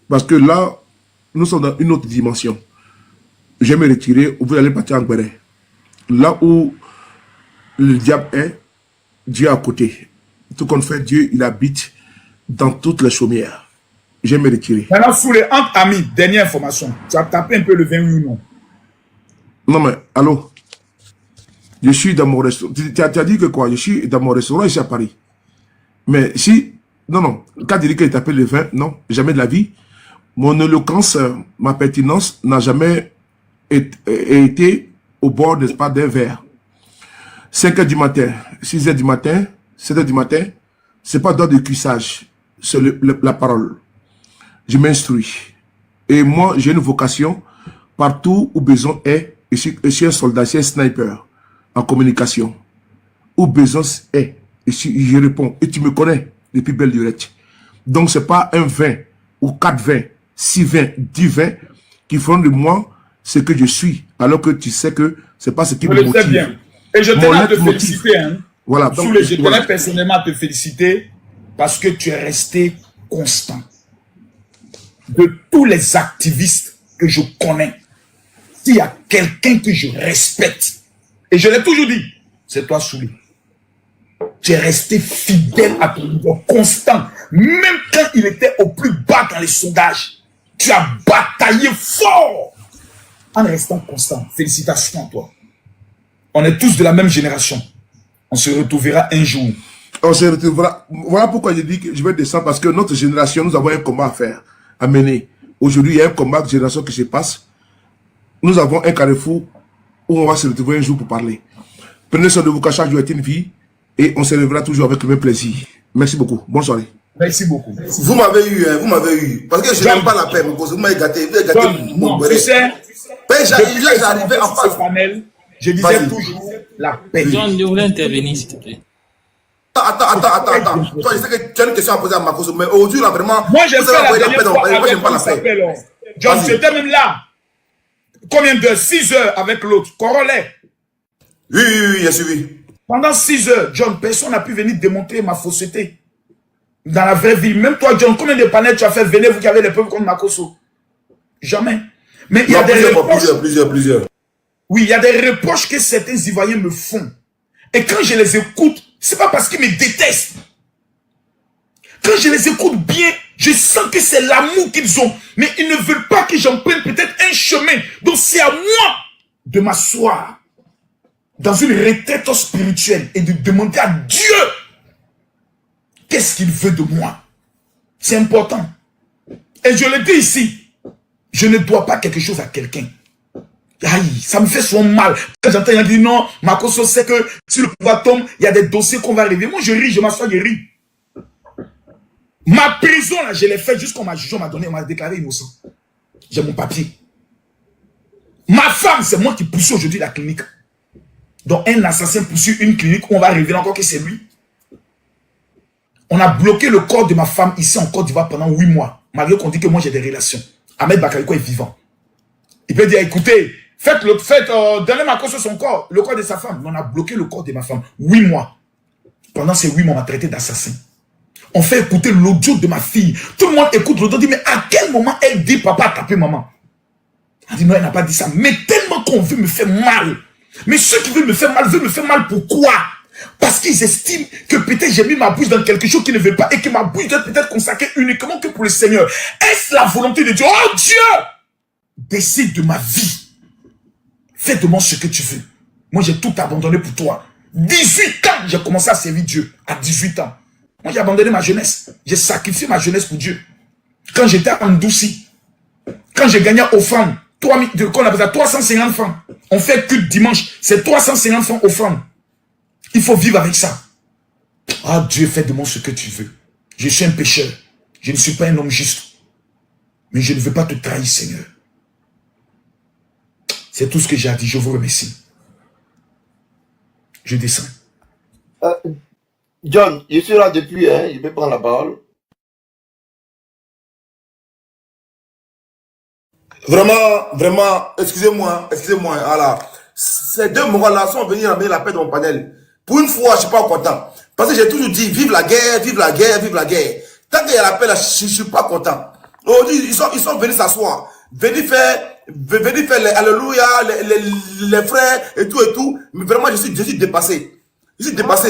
Parce que là, nous sommes dans une autre dimension. Je vais me retirer, vous allez partir en Béret. Là où le diable est, Dieu est à côté. Tout qu'on fait, Dieu, il habite dans toutes les chaumières. Je vais me retirer. Maintenant, sous les entre amis, dernière information. Tu as tapé un peu le 20 ou non? Non, mais, allô? Je suis dans mon restaurant. Tu as dit que quoi? Je suis dans mon restaurant ici à Paris. Mais si... Non. Quand tu dis qu'il t'appelle le vin, non, jamais de la vie. Mon éloquence, ma pertinence n'a jamais été au bord, n'est-ce pas, d'un verre. 5 h du matin, 6 h du matin, 7 h du matin, c'est pas d'ordre de cuissage, c'est la parole. Je m'instruis. Et moi, j'ai une vocation partout où besoin est. Je suis un soldat, je suis un sniper en communication. Où besoin est. Et je réponds. Et tu me connais depuis belle lurette. Donc, ce n'est pas un 20 ou 4 20, 6 20, 10 20 qui feront de moi ce que je suis. Alors que tu sais que ce n'est pas ce qui me motive. Bien. Et je tenais à te féliciter. Hein. Voilà. Donc, je tenais personnellement à te féliciter parce que tu es resté constant. De tous les activistes que je connais, s'il y a quelqu'un que je respecte, et je l'ai toujours dit, c'est toi, Souli. Tu es resté fidèle à ton niveau, constant. Même quand il était au plus bas dans les sondages, tu as bataillé fort en restant constant. Félicitations à toi. On est tous de la même génération. On se retrouvera un jour. On se retrouvera. Voilà pourquoi je dis que je vais descendre, parce que notre génération, nous avons un combat à faire, à mener. Aujourd'hui, il y a un combat de génération qui se passe. Nous avons un carrefour où on va se retrouver un jour pour parler. Prenez soin de vous, car chaque jour est une vie. Et on se lèvera toujours avec le même plaisir. Merci beaucoup. Bonne soirée. Merci beaucoup. Vous m'avez eu, hein, vous m'avez eu. Parce que je n'aime pas la paix, vous m'avez gâté. Vous avez gâté mon tu sais, j'arrivais en face. Panel, je disais toujours la paix. John, je voulais intervenir, s'il te plaît. Attends. Toi, je sais que tu as une question à poser à Makoso, mais aujourd'hui, là, vraiment, moi, j'ai fait la paix. Moi, j'aime pas la paix. John, j'étais même là. Combien de 6 heures avec l'autre? Corollaire. Oui, j'ai suivi. Pendant 6 heures, John, personne n'a pu venir démontrer ma fausseté. Dans la vraie vie. Même toi, John, combien de panels tu as fait? Venez, vous qui avez les preuves contre Makoso. Jamais. Mais il y a des reproches. Plusieurs. Oui, il y a des reproches que certains Ivoiriens me font. Et quand je les écoute, c'est pas parce qu'ils me détestent. Quand je les écoute bien, je sens que c'est l'amour qu'ils ont. Mais ils ne veulent pas que j'en prenne peut-être un chemin. Donc c'est à moi de m'asseoir dans une retraite spirituelle et de demander à Dieu qu'est-ce qu'il veut de moi. C'est important. Et je le dis ici, je ne dois pas quelque chose à quelqu'un. Aïe, ça me fait souvent mal. Quand j'entends quelqu'un qui dit non, Makosso sait que si le pouvoir tombe, il y a des dossiers qu'on va relever. Moi, je ris, je m'assois, je ris. Ma prison, là, je l'ai fait jusqu'à ma juge, on m'a donné, on m'a déclaré innocent. J'ai mon papier. Ma femme, c'est moi qui poursuis aujourd'hui la clinique. Donc, un assassin poursuit une clinique où on va révéler encore que c'est lui. On a bloqué le corps de ma femme ici en Côte d'Ivoire pendant 8 mois. Malgré qu'on dit que moi, j'ai des relations. Ahmed Bakariko est vivant. Il peut dire, écoutez, donnez ma cause sur son corps, le corps de sa femme. Mais on a bloqué le corps de ma femme. 8 mois. Pendant ces 8 mois, on m'a traité d'assassin. On fait écouter l'audio de ma fille. Tout le monde écoute l'audio, dit, mais à quel moment elle dit, papa a tapé maman? Elle dit, non, elle n'a pas dit ça. Mais tellement qu'on veut me faire mal. Mais ceux qui veulent me faire mal, pourquoi? Parce qu'ils estiment que peut-être j'ai mis ma bouche dans quelque chose qu'ils ne veulent pas et que ma bouche doit peut-être consacrée uniquement que pour le Seigneur. Est-ce la volonté de Dieu? Oh Dieu! Décide de ma vie. Fais de moi ce que tu veux. Moi, j'ai tout abandonné pour toi. 18 ans, j'ai commencé à servir Dieu. À 18 ans. Moi, j'ai abandonné ma jeunesse. J'ai sacrifié ma jeunesse pour Dieu. Quand j'étais en Douci, quand j'ai gagné offrande, 350 francs. On fait culte dimanche. C'est 350 francs offrande. Il faut vivre avec ça. Ah, Dieu, fais de moi ce que tu veux. Je suis un pécheur. Je ne suis pas un homme juste. Mais je ne veux pas te trahir, Seigneur. C'est tout ce que j'ai à dire. Je vous remercie. Je descends. John, je suis là depuis, je vais prendre la parole. Vraiment, excusez-moi, voilà. Ces deux morts-là sont venus amener la paix dans mon panel. Pour une fois, je suis pas content. Parce que j'ai toujours dit, vive la guerre, vive la guerre, vive la guerre. Tant qu'il y a la paix là, je suis pas content. Aujourd'hui, ils sont venus s'asseoir. Venez faire les alléluia, les frères et tout. Mais vraiment, je suis dépassé. Je suis dépassé.